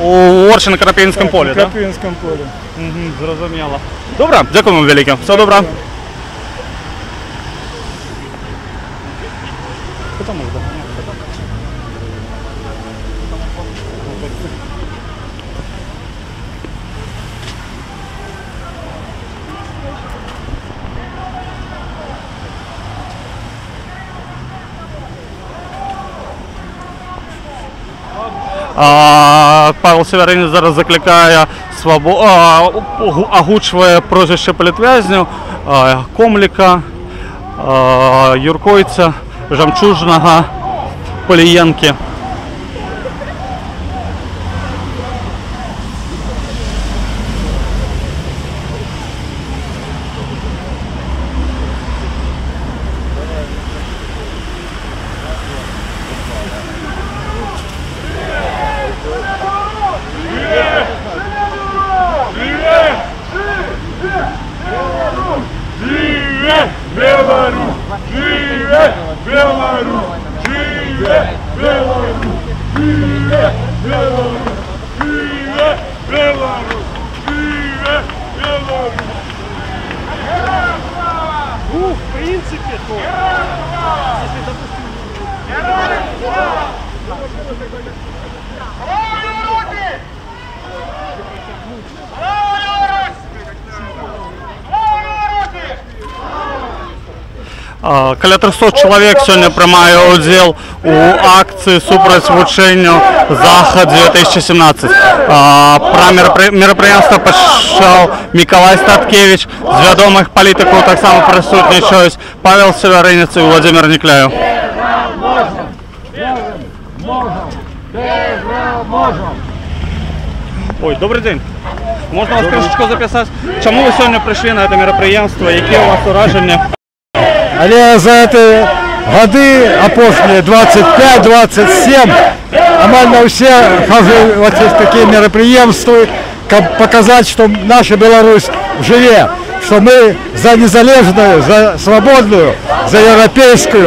У Орші на Крапивинському полі, так? На Крапивинському полі. Угу, зрозуміло. Добре, дякую вам велике. Все добре. Павел Северинець зараз закликає огучує прізвище політв'язнів Комліка, Юркойця, Жемчужного, Полієнки. В принципе, то. Если допустим. Каля 300 чоловік сьогодні приймає уділ у акції супротив ученню «Захід-2017». Про мероприємство почав Миколай Статкевич, з відомих політиків так само присутнічають Павел Северинець і Владимир Никляєв. Ой, добрий день. Можна вас трошечку записати? Чому ви сьогодні прийшли на це мероприємство? Які у вас враження? Але за ці годи, опошні 25-27, нормально все хожу вот такі мероприємства, показати, що наша Білорусь живе, що ми за незалежну, за свободну, за європейську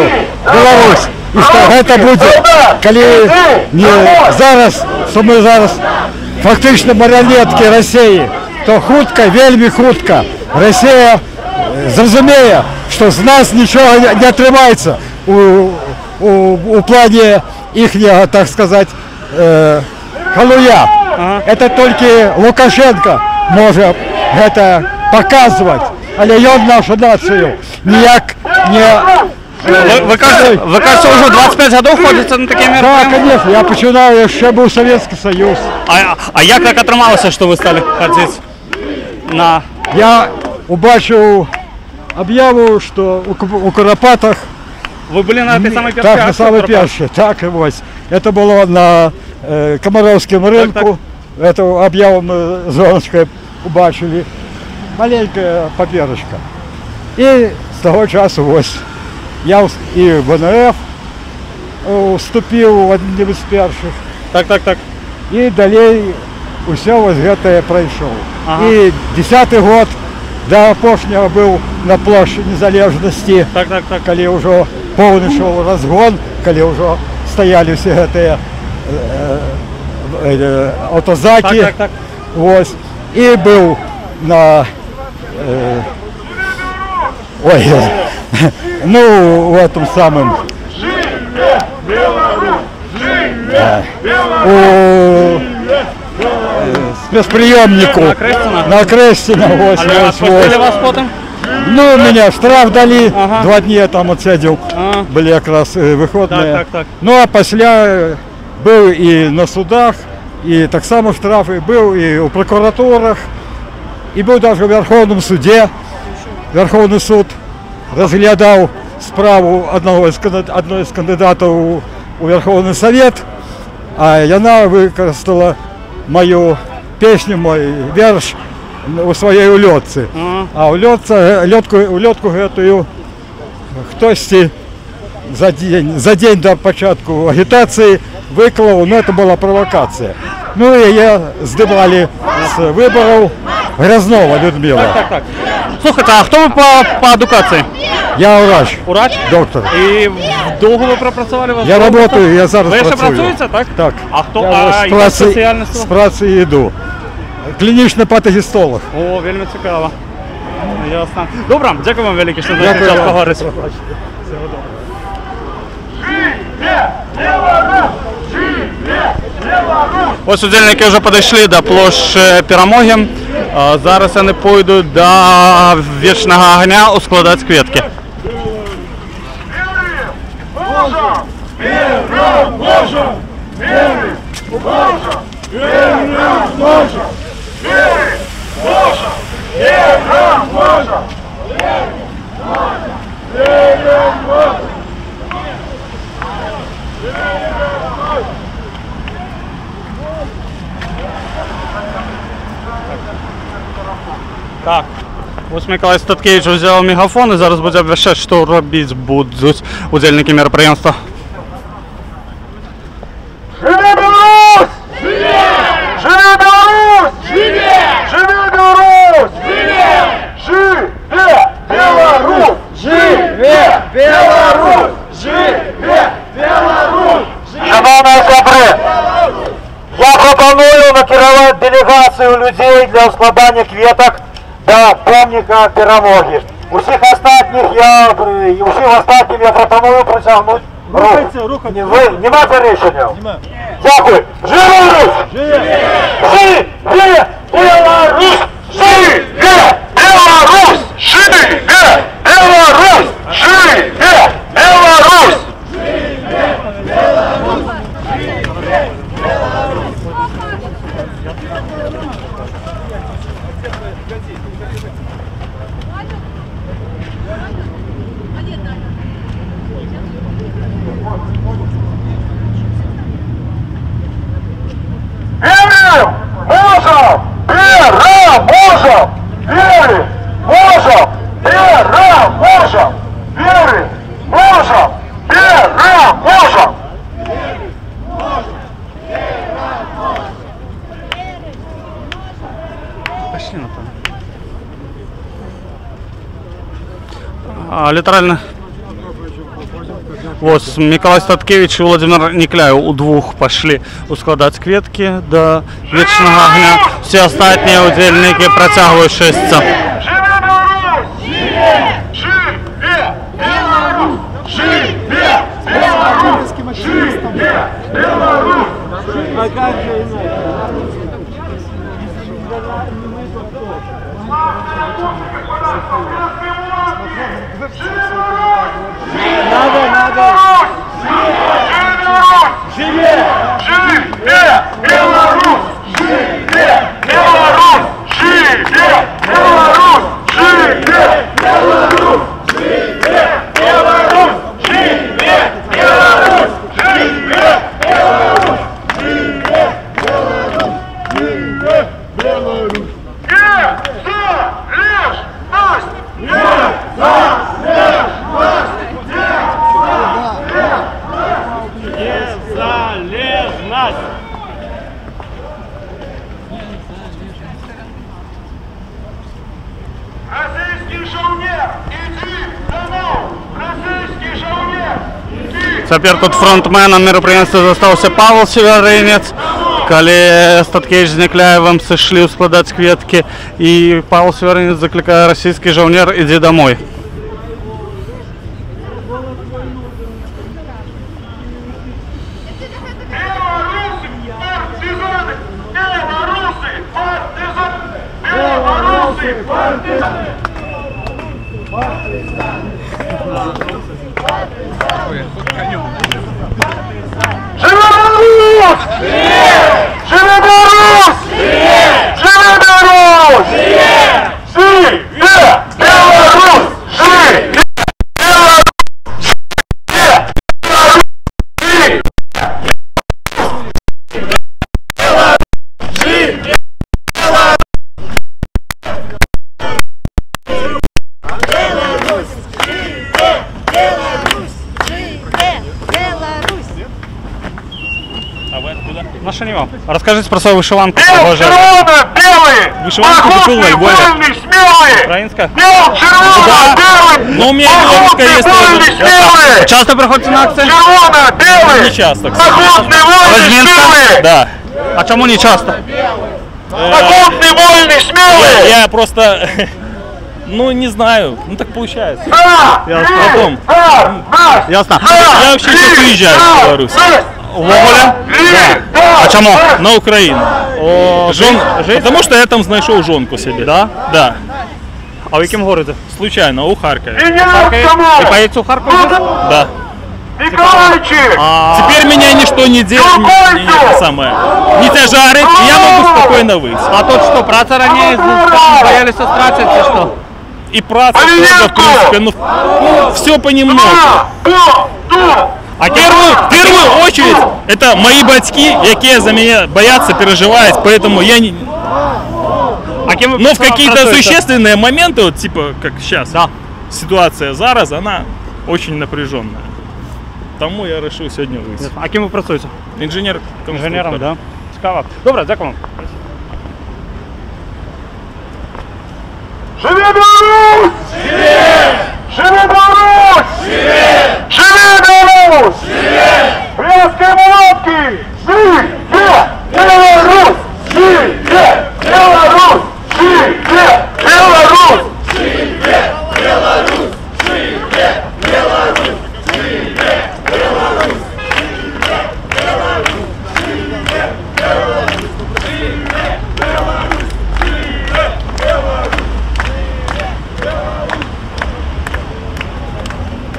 Білорусь. І що це буде, коли не зараз, що ми зараз фактично маріонетки Росії, то хутко, вельми хутко Росія зрозуміє, що з нас нічого не отримається у плані їхнього, так сказати, халуя. Это тільки Лукашенко може це показувати, але він нашу націю ніяк не... Ви кажете, вже 25 років ходите на такі мероприємства? Так, звісно, я починав, ще був Совєтський Союз. А як так отрималося, що ви стали ходити на... Я убачив об'яву, що у Куропатах... Ви були на этой самой першій акції? Так, на самой першій, так, ось. Це було на Комаровському ринку. Эту об'яву ми з Роночкою убачили. Маленька паперочка. І з того часу ось я і в ВНФ вступив в один із перших. Так. І далі усе ось це пройшов. Ага. І 10-й год до опошнього був на площі Незалежності, коли вже повний йшов розгон, коли вже стояли всі ці автозаки. Ось. І був на в этом самом спецприемнику на Крестина. Отпустили вас потом? Ну, меня штраф дали, 2 дні я там отсидел, были как раз выходные. Так. Ну, а после был и на судах, и так само штрафы был, и у прокуратурах. І був навіть у Верховному суді. Верховний суд розглядав справу одного з кандидатів у Верховний Совет, а вона використала мою пісню, мій вірш у своїй ульотці. А ульотку гэтую хтось за день до початку агітації виклав, ну це була провокація. Ну і її здибали з виборів Грязнова Людмила. Так. Слухайте, а хто ви по адукації? Я врач. Врач? Доктор. І довго ви пропрацювали? Я працюю, я зараз працюю. Ви ще працюєте, так? Так. А хто? Я з праці йду. Клінічний патогістолог. О, вельми цікаво. Ясно. Добре, дякую вам велике, що знайшли час поговорити. Ось удільники вже підійшли до площі Перемоги. Зараз вони пойдуть до Вічного огня ускладати квітки. Так, ось Миколай Статкевич взяв мегафон і зараз буде обвіщати, що робити будуть удільники мероприємства. Живе Білорусь! Живе Білорусь! Живе Білорусь! Живе Білорусь! Живе Білорусь! Живе Білорусь! Шановні зябри, я пропоную накерувати делегацію людей для складання квіток до помника Перемоги. Усіх остатнім я пропоную притягнути руку. Нема рішення? Дякую. Живе Білорусь! Живе Білорусь! Живе Білорусь! Живе Білорусь! Живе Білорусь! Верим! Можем! Переможем! Верим! Можем! Переможем! Верим! Можем! Переможем! Пошли на там. Літерально. Ось Миколай Статкевич і Владимир Никляев удвох пошли ускладати квітки до Вічного огня. Всі остальні удільники протягують шестя. Живе Білорусь! Живе Білорусь! Живе Білорусь! Живе Білорусь! А как же иначе? Надо! Живе! Живе Беларусь! Живе Беларусь! Живе Беларусь! Живе Беларусь! Живе Беларусь! Живе Беларусь! Живе Беларусь! Живе Беларусь! Живе Беларусь! Незалежность! Российский жовнер, иди домой! Российский жовнер, иди! Тепер тут фронтменом мероприємства залишився Павел Северинець, коли Статкевич з Никляєвим зійшли складати квітки, і Павел Северинець закликає російський жовнер, іди домой. Белорусы, партизаны! Живе Беларусь! Живе Беларусь! Живе Беларусь! А вы откуда? Наша Нева. Расскажите про свою вышиванку. Белый! Вышиванку купил во Львове. Украинская? Ну, у меня и белорусская есть тоже. Часто приходите на акции? Не часто, кстати. Возьминска? Да. А чему не часто? Я просто, ну, не знаю, ну так получается. Ясно. Потом. Ясно. Я вообще сейчас уезжаю в Беларусь. В Оголе? Да. А чему? На Украину. Потому что я там знайшов жонку себе. Да? Да. А в якому городі? Случайно, у Харькове. Ты поедешь в Харьков? Да. Теперь меня ничто не делает, не тяжарит, и я могу спокойно выйти. А тут что, праца ранее боялись стратить, или что? И праца тоже, в принципе, ну все понемногу. А в первую очередь, это мои батьки, які за меня боятся, переживают, поэтому я не... Но в какие-то существенные моменты, вот типа как сейчас, да. Ситуация зараз, она очень напряженная. Тому я решив сьогодні вийти. А ким ви працюєте? Інженером, да. Цікаво. Добре, дякую вам. Живи Беларусь! Живи Беларусь! Живи Беларусь! Брестские молотки! Живи Беларусь! Живи Беларусь! Живи Беларусь! Живи Беларусь! Живи Беларусь!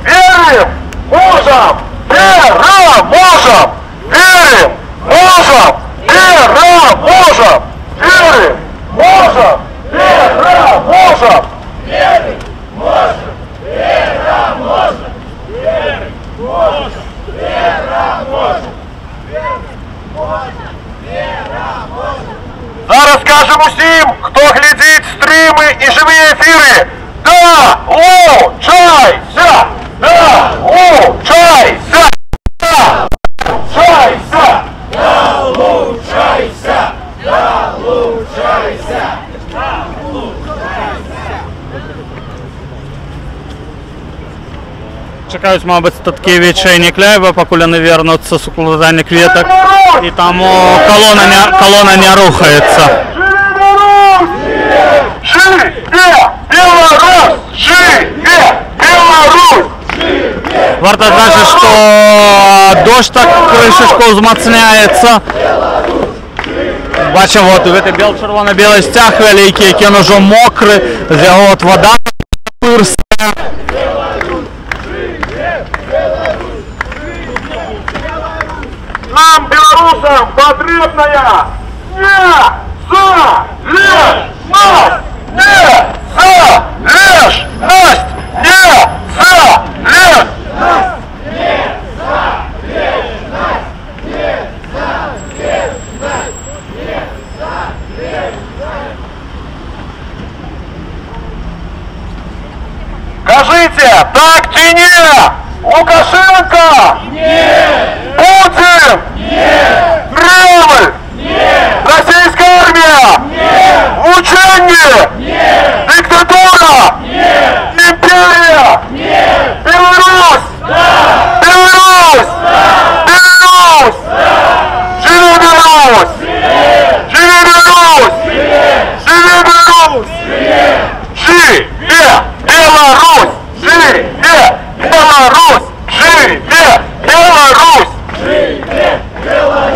Верим, можем, переможем! Верим, можем, переможем! Верим, можем, переможем! Верим, можем, переможем! Верим, можем, переможем! Зараз скажем усім, хто глядить стріми і живі ефіри. Долучайся! Долучайся! Долучайся! Долучайся! Долучайся! Чекають, мабуть, Таткевича і Некляєва, поки вони вернуться з укладання квіток. І там колона не рухається. Живи Беларусь! Живи Беларусь! Варто значить, що дощ так кришечку узмацняється. Бачимо, от в червоно-білий стяг великий, який він вже мокрий, з його от вода пирсе. Нам, белорусам, потребная незалежность! Незалежность! Незалежность! Скажите, так чи не? Лукашенко? Нет! Путин? Нет! Кремль? Нет! Российская армия? Нет! Учение? Нет! Диктатура? Нет! Империя? Нет! Беларусь? Да! Беларусь? Да! Беларусь? Да! Живи Беларусь! Живи Беларусь! Живи Беларусь! Живи Беларусь! Живи Беларусь! Живи Беларусь! Живи Беларусь!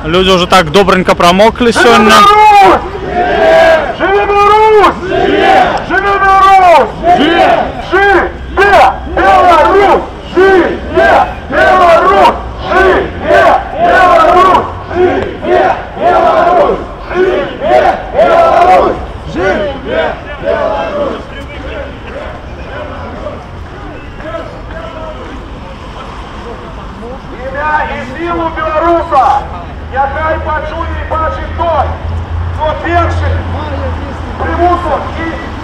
Люди уже так добренько промокли сегодня. Живи Беларусь! Живи Беларусь! Живи Беларусь! Живи Беларусь! Живи Беларусь! Живи Беларусь! Живи Беларусь! Живи Беларусь! Ім'я і силу білоруса, яка почує і бачить той, хто перший примусом і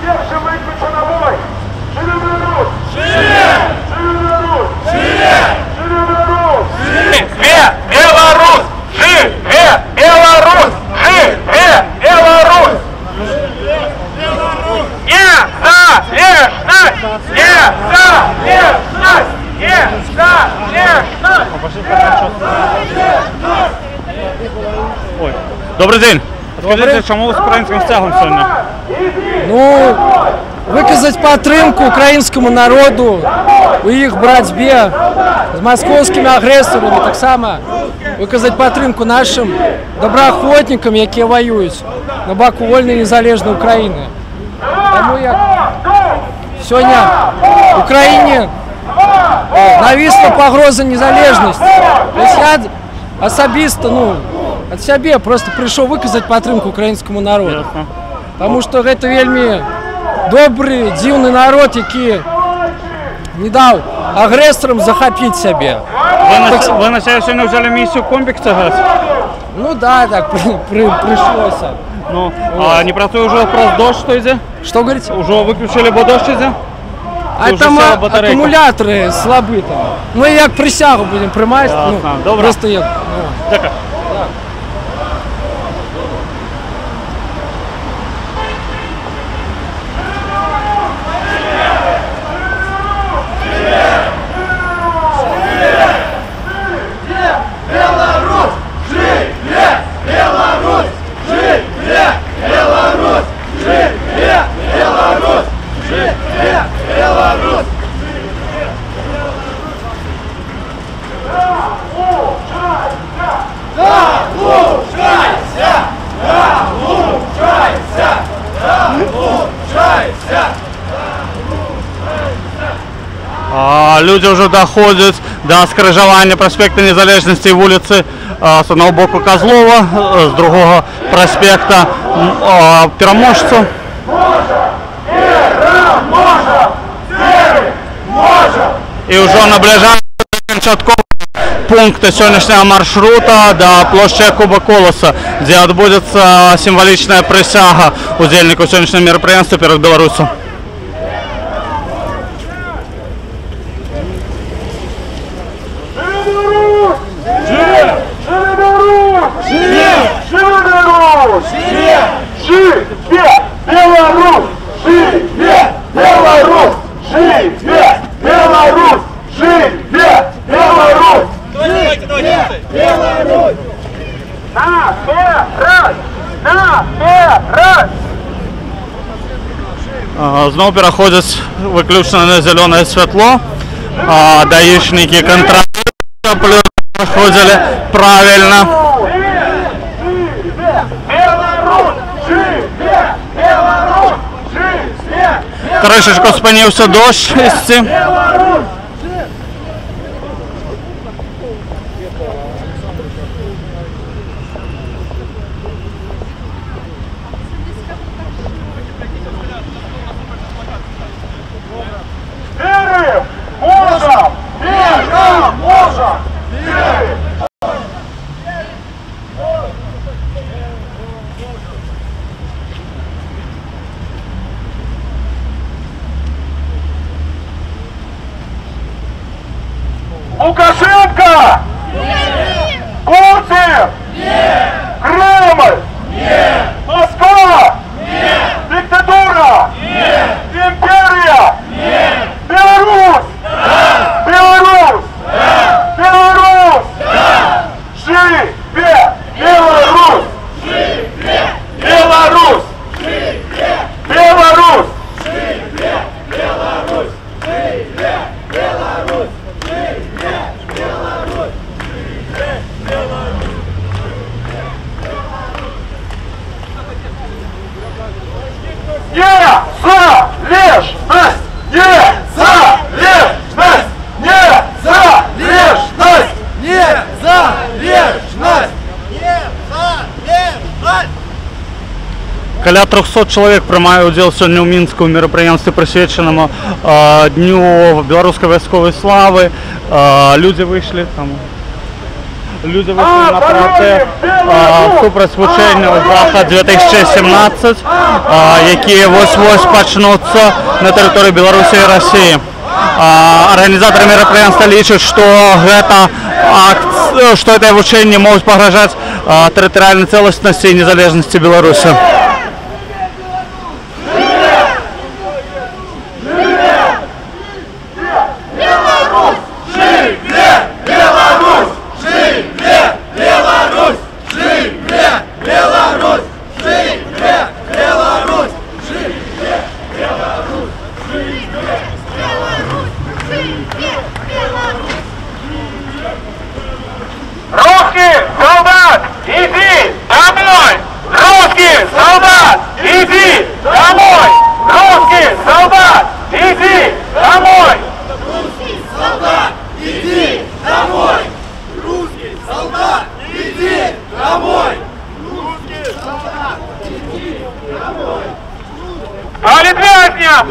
першим викличе на бой. Живи Беларусь! Живи! Живи Беларусь! Живи! Живи Беларусь! Живи Беларусь! Живи Беларусь! Живи Беларусь! Незалежность! Незалежность! Незалежность! Ой. Добрий день. Скажіть, чому ви з українським стягом сьогодні? Ну, виказати підтримку українському народу у їх боротьбі з московськими агресорами, так само виказати підтримку нашим доброохотникам, які воюють на боку вільної незалежної України. Тому як сьогодні Україні нависла погроза незалежності. Тобто я особисто, від себе просто прийшов виказати підтримку українському народу. Тому що це вельми добрий, дивний народ, який не дав агресорам захопити себе. Ви на себе сьогодні взяли місію комбік тягати? Ну да, так прийшлося. Ну, а не працює вже вопрос дощ, що йде? Що говорите? Уже виключили, бо дощ йде? А там акумулятори слабі там. Ми як присягу будемо приймати. Добре. Просто як. Дякую. Люди уже доходят до скрижування проспекту Незалежності і вулиці з одного боку Козлова, з другого проспекта Переможця. И уже наближаемся до Камчаткового пункта сегодняшнего маршрута до площади Куба Колоса, где отбудется символичная присяга удельников сегодняшнего мероприятия перед Беларусью. Знову переходять виключно на зелене світло. Даїшники контролюють, проходили правильно. Кришечку спинився дощ із цим. Лукашенко! Путин! Кремль! Москва! Диктатура! Империя! Беларусь! Беларусь! Беларусь! Живи Беларусь! Беларусь! Беларусь! Беларусь! Незалежность! Незалежность! Незалежность! Незалежность! Незалежность! Каля 300 чоловік приймає уділ сьогодні у Мінську у мероприємстві, присвяченому Дню білоруської військової слави. Люди вийшли на протест супротив звучення Захід 2017, які ось-ось почнуться на території Білорусі і Росії. Організатори мероприємства лічать, що це вучення можуть погрожати територіальній цілісності і незалежності Білорусі. Русский солдат, иди домой! Русский солдат, иди домой! Русский солдат, иди домой! Русский солдат, иди домой! Русский солдат, иди домой! Русский солдат, иди домой! Политвязням!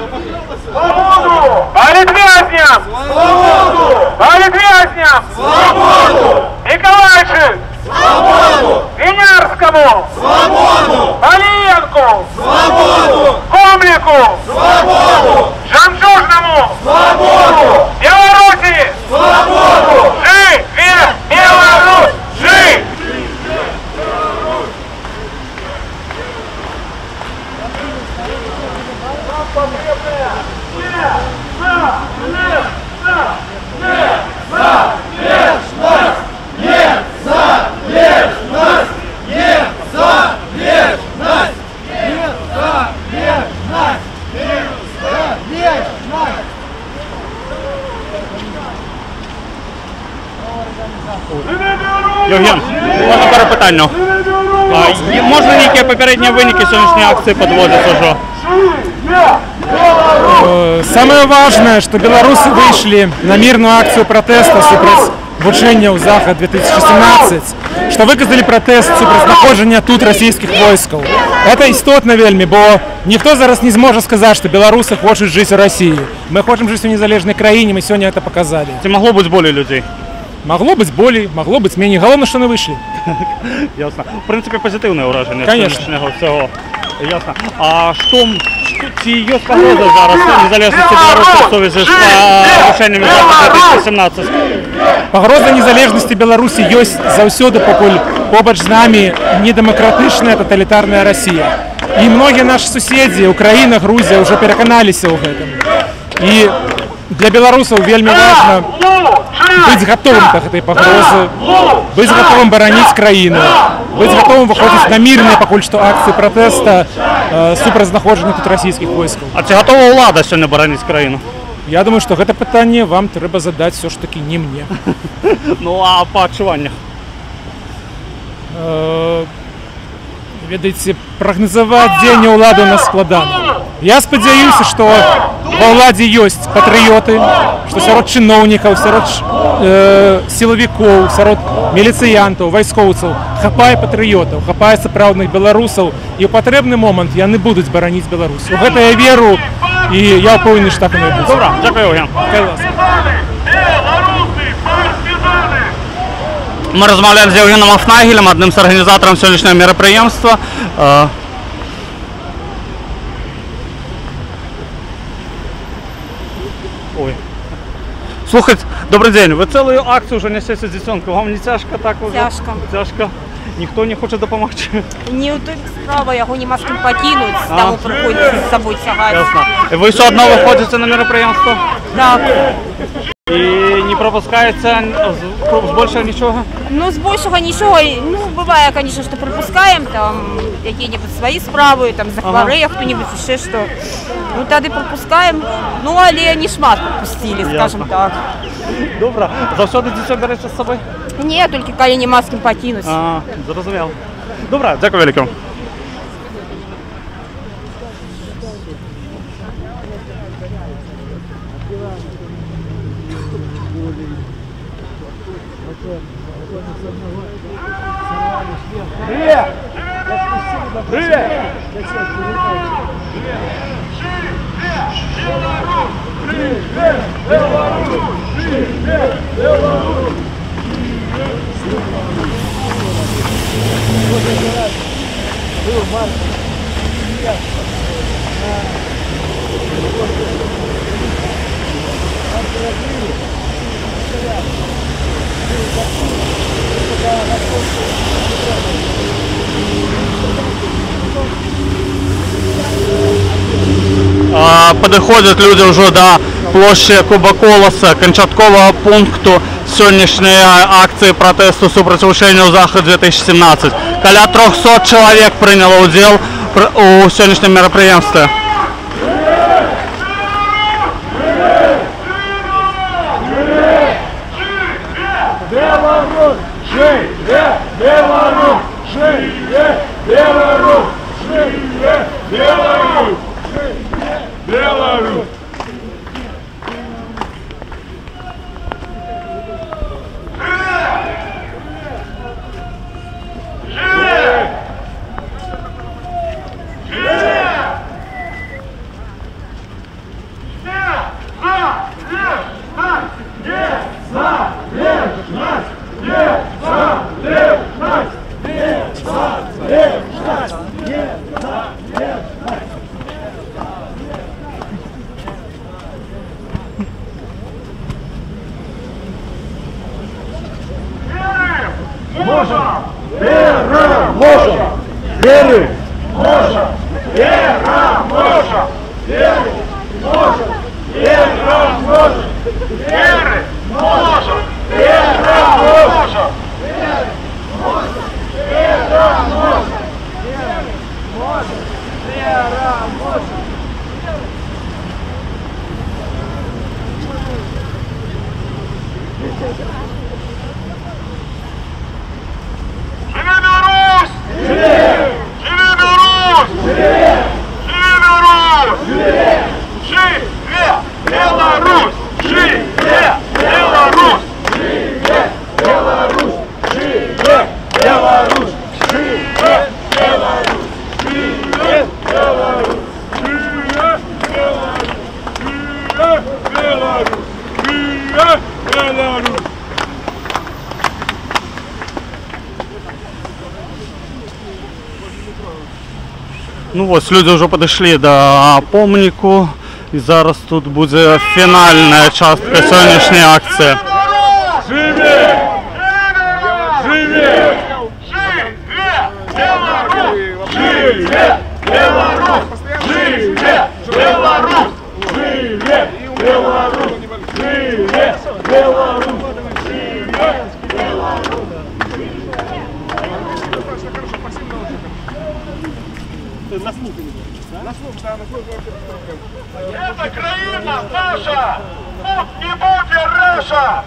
Свободу! Политвязням! Свободу! Политвязням! Свободу! Николайчик! Свободу! Винярскому! Свободу! Полиенку! Свободу! Комлику! Свободу! Жемчужному! Свободу! Беларуси! Свободу! Живи Беларусь! Живи! Євген, можна пару питань? Можна які попередні виники сьогоднішньої акції підводити вже? Самое важное, что белорусы вышли на мирную акцию протеста супротив вучення у Захід 2017, что выказали протест супротив знаходження тут російських войсков. Это істотно вельми, бо ніхто зараз не зможе сказати, що білоруси хочуть жити у Росії. Ми хочемо жити у незалежній країні, ми сьогодні це показали. Це могло бути більше людей? Могло быть более, могло быть менее. Головне, що не вийшли. Ясно. В принципі, позитивне враження сьогоднішнього всього. Ясно. А чи є погроза зараз незалежності Білорусі в совісті з рушеннями Захід 2017? Погроза незалежності Білорусі є завсюди, покуль побач з нами недемократична тоталітарна Росія. І многі наші сусіди, Україна, Грузія, вже переконалися у цьому. І для белорусов вельми важно быть готовым к этой погрозе, быть готовым боронить краину, быть готовым выходить на мирные пока что акции протеста супротив знаходження тут російських войск. А чи готова влада сьогодні боронити країну? Я думаю, що це питання вам треба задати все ж таки не мені. Ну а по відчуваннях? Ведаеце, прагназаваць дзеянне ўлады у нас складана. Я спадзяюся, што ва ўладзе ёсць патрыёты, што сярод чыноўнікаў, сярод сілавікоў, сярод міліцыянтаў, вайскоўцаў хапае патрыётаў, хапае сапраўдных беларусаў, і ў патрэбны момант яны будуць бараніць Беларусь. У гэта я веру, і я ўпэўнены, што так і не будзе. Добра, дзякую, Євген. Мы размаўляем з Євгеном Афнагелем, одним з організаторів сьогоднішнього мероприємства. Ой. Слухайте, добрий день. Ви цілу акцію вже несете з дитинкою. Вам не тяжко так уже? Тяжко. Тяжко. Ніхто не хоче допомогти? Не у той справа, його нема з ким покинуть, тому приходиться з собою тягати. Ясно. І ви все одно виходите на мероприємство? Так. І не пропускається з більшого нічого? Ну, з більшого нічого, ну, буває, звісно, що пропускаємо, там, які-небудь свої справи, там, захворіє хто-небудь, ще що. Ну, тоді пропускаємо, ну, але не шмат пропустили, скажімо так. Добре. Завсюди дитя берете з собою? Ні, тільки коли нема з ким покинути. Зрозуміло. Добре, дякую велике. Підходять люди вже до площі Куба Колоса, початкового пункту сьогоднішньої акції протесту супротивлення Захід 2017. Каля 300 чоловік прийняло уділ у сьогоднішньому мероприємстві. Беларусь! Живе Беларусь! Живе Беларусь! Живе Беларусь! Живе Беларусь! Можем! Переможем! Переможем! Переможем! Переможем! Переможем! Переможем! Переможем! Беларусь! Живе Беларусь! Живе Беларусь! Живе Беларусь! Живе Беларусь! Живе Беларусь! Живе Беларусь! Живе Беларусь! Ну ось, люди вже підійшли до помніку. І зараз тут буде фінальна частина сьогоднішньої акції. Живе! Живе! Живе! Беларусь! Живе! Беларусь! Живе! Беларусь! Живе! Беларусь! Живе! Беларусь! Это країна наша! Тут не буде Раша!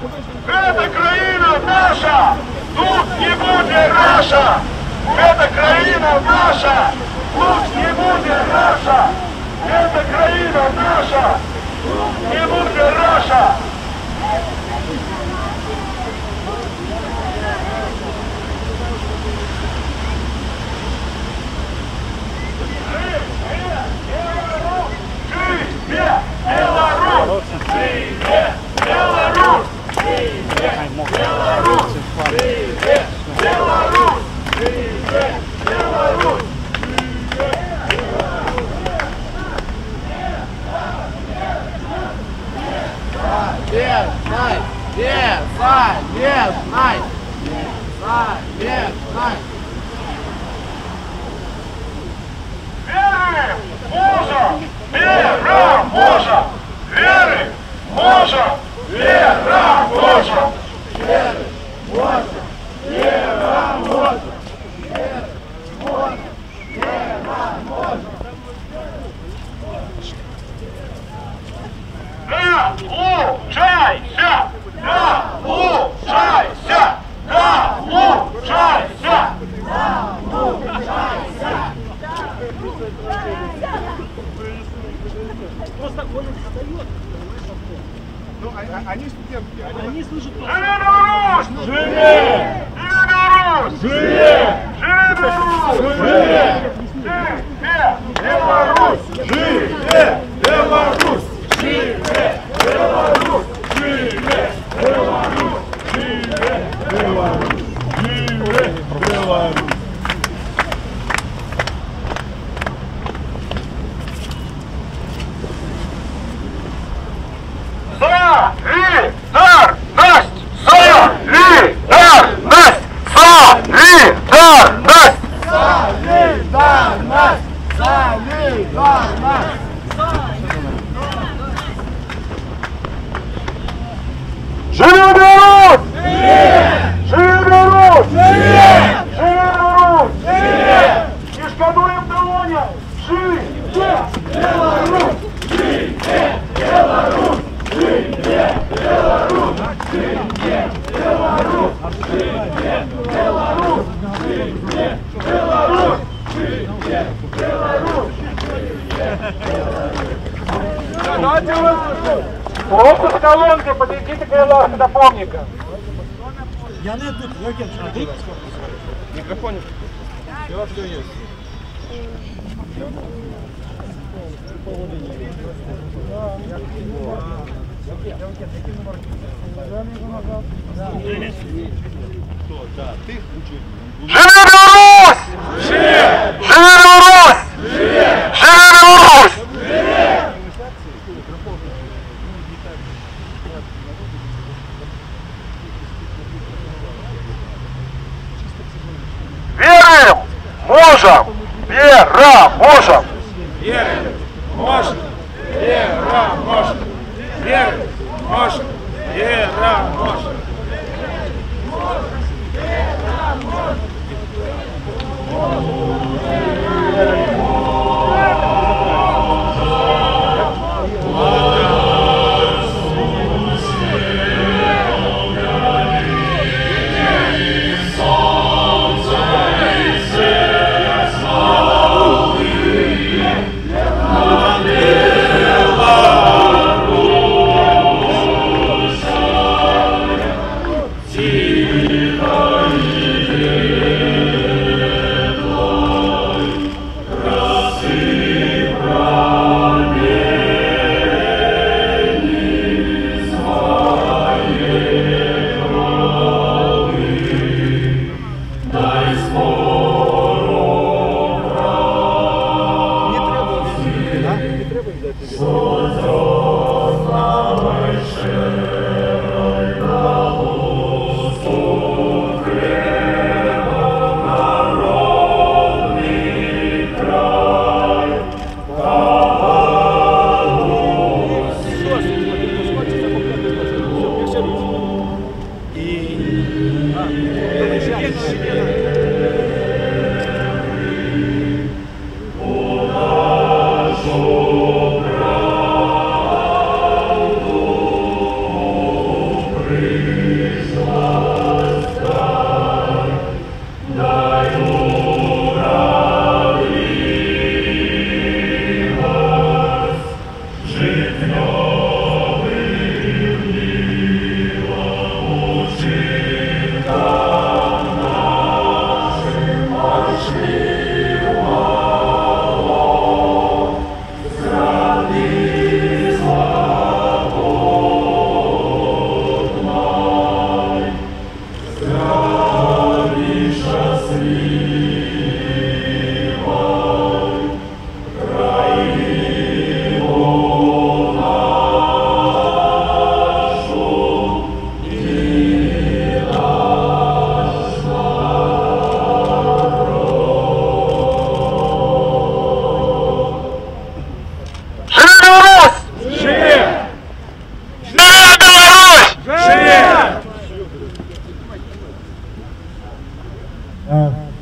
Это країна наша! Тут не буде Раша! Это країна наша! Тут не буде Раша! Это країна наша! Тут не буде Раша! Беларусь! Живе Беларусь! Живе Беларусь! Живе Беларусь! Живе Беларусь! Веры можем! Вера можем! Веры можем! Вера можем! Веры можем! Вера можем! Долучайся! Долучайся! Долучайся! Долучайся! Просто он встает. Ну, а Они студентки. Они служат... Просто с колонкой подойдите до помника. Я не тут, Евген, а ты? Микрофон. У вас все есть. Верим! Можем! Вера! Можем! Верим! Можем! Вера! Можем! Верим! Можем! Вера! Можем!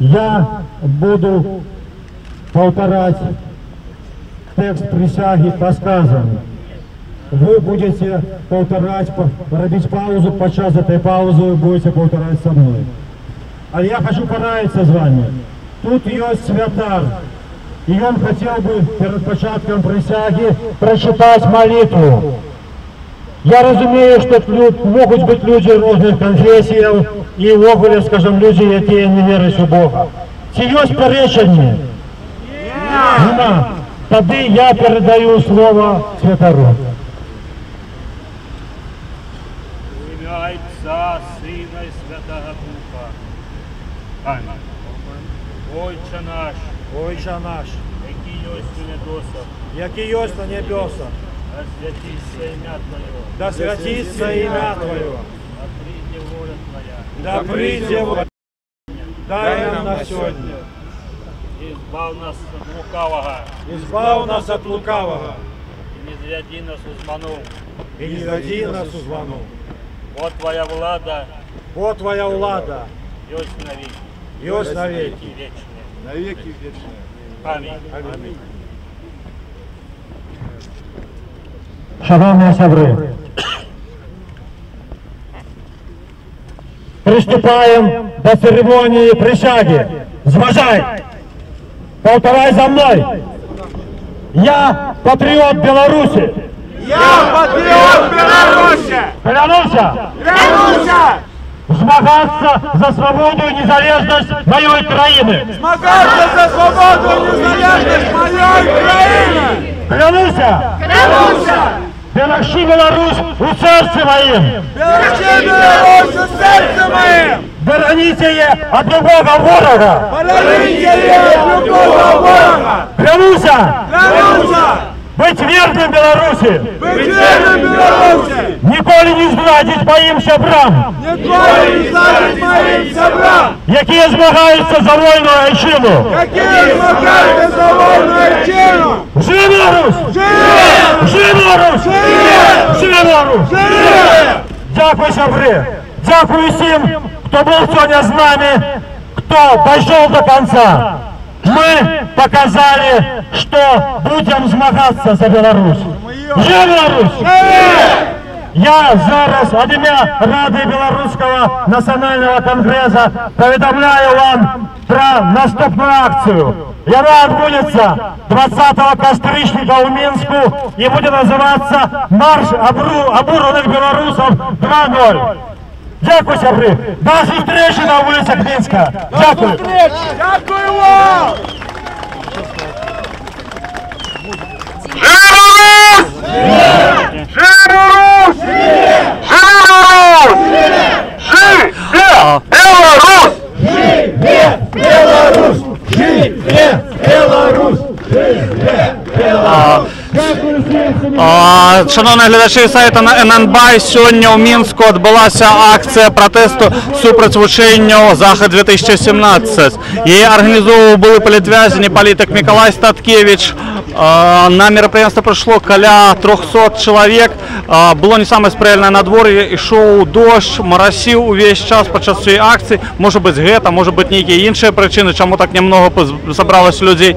Я буду повторять текст присяги по сказанному. Вы будете повторять, робить паузу, подчас этой паузы вы будете повторять со мной. А я хочу порадиться с вами. Тут есть святар, и он хотел бы перед початком присяги прочитать молитву. Я розумію, що тут можуть бути люди різних конфесій і вогуле, скажімо, люди, які не вірять у Бога. Чи є сперечення? Нема. Тоді я передаю слово Святару. Ім'я Отця, Сина і Святого Духа. Амінь. Отче наш, який єсть у небесах, на небесах, да святиться ім'я Твоє, да святится имя Твое, да прийде воля Твоя, да придет воля. Дай нам на сегодня. і збав нас від лукавого, Избав нас от лукавого, і не зведи нас у зману. и не веди нас у звону. Вот Твоя влада, Вот Твоя влада, єсть навіки. есть навеки. Вічні. Навеки вечные. Амінь. Аминь. Шановні собри, приступаем до церемонии присяги. Зважай, повторяй за мной. Я патриот Беларуси. Я патріот Білорусі! Клянуся змагатися за свободу і незалежність моєї країни. Змагатися за свободу і незалежність моєї країни! Клянуся берегти Беларусь у серці моїм. Берегти Білорусь у серці моїм! Берегти її від любого ворога. Берегти її від любого ворога! Клянуся Быть вірним Білорусі. Быть вірним Білорусі! Ніколи не зрадить моїм сябрам. Ніколи не зрадить моїм сябрам! Які змагаються за вольну Айчину. Які змагаються за вольну Айчину! Живи Білорусь! Живи Білорусь! Живи Білорусь! Дякую, сябри! Дякую всім, хто був сьогодні з нами, хто дійшов до кінця. Мы показали, что будем змагаться за Беларусь. Живи Беларусь! Я зараз від ім'я Ради Білоруського національного конгресу повідомляю вам про наступну акцію. Вона відбудеться 20 кастричника у Мінську і буде називатися «Марш обурених білорусів 2.0». Дякую, сябри. До зустрічі на вулицях Мінська. Дякую. Дякую вам! Шановні глядачі сайту ННБАЙ, сьогодні у Мінську відбулася акція протесту супроти вчення «Захід-2017». Її організовували були політв'язані політик Миколай Статкевич. На мероприятие прийшло коля 300 чоловік. Було не саме сприяльне надвор'я, ішов дощ, моросив увесь час під час цієї акції. Може бути гета, може бути які інші причини, чому так немного зібралось людей.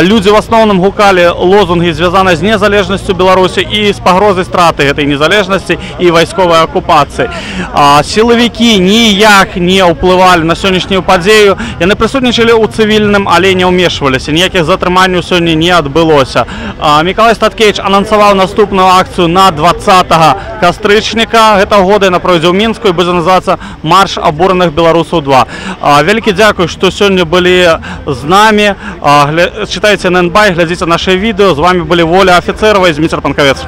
Люди в основному гукали лозунги, зв'язані з незалежністю Білорусі і з погрозою страти цієї незалежності і військової окупації. Силовики ніяк не впливали на сьогоднішню подію. Вони присутничали у цивільному, але не вмішувалися. Ніяких затримань сьогодні не відбулося. Миколай Статкевич анонсував наступну акцію на 20 кастричника цього року. Вона пройде в Мінську і буде називатися «Марш обурених білорусів 2». Велике дякую, що сьогодні були з нами. Читайте ННБАЙ, глядите наші відео. З вами були Воля Офіцерова і Дмитрий Панковець.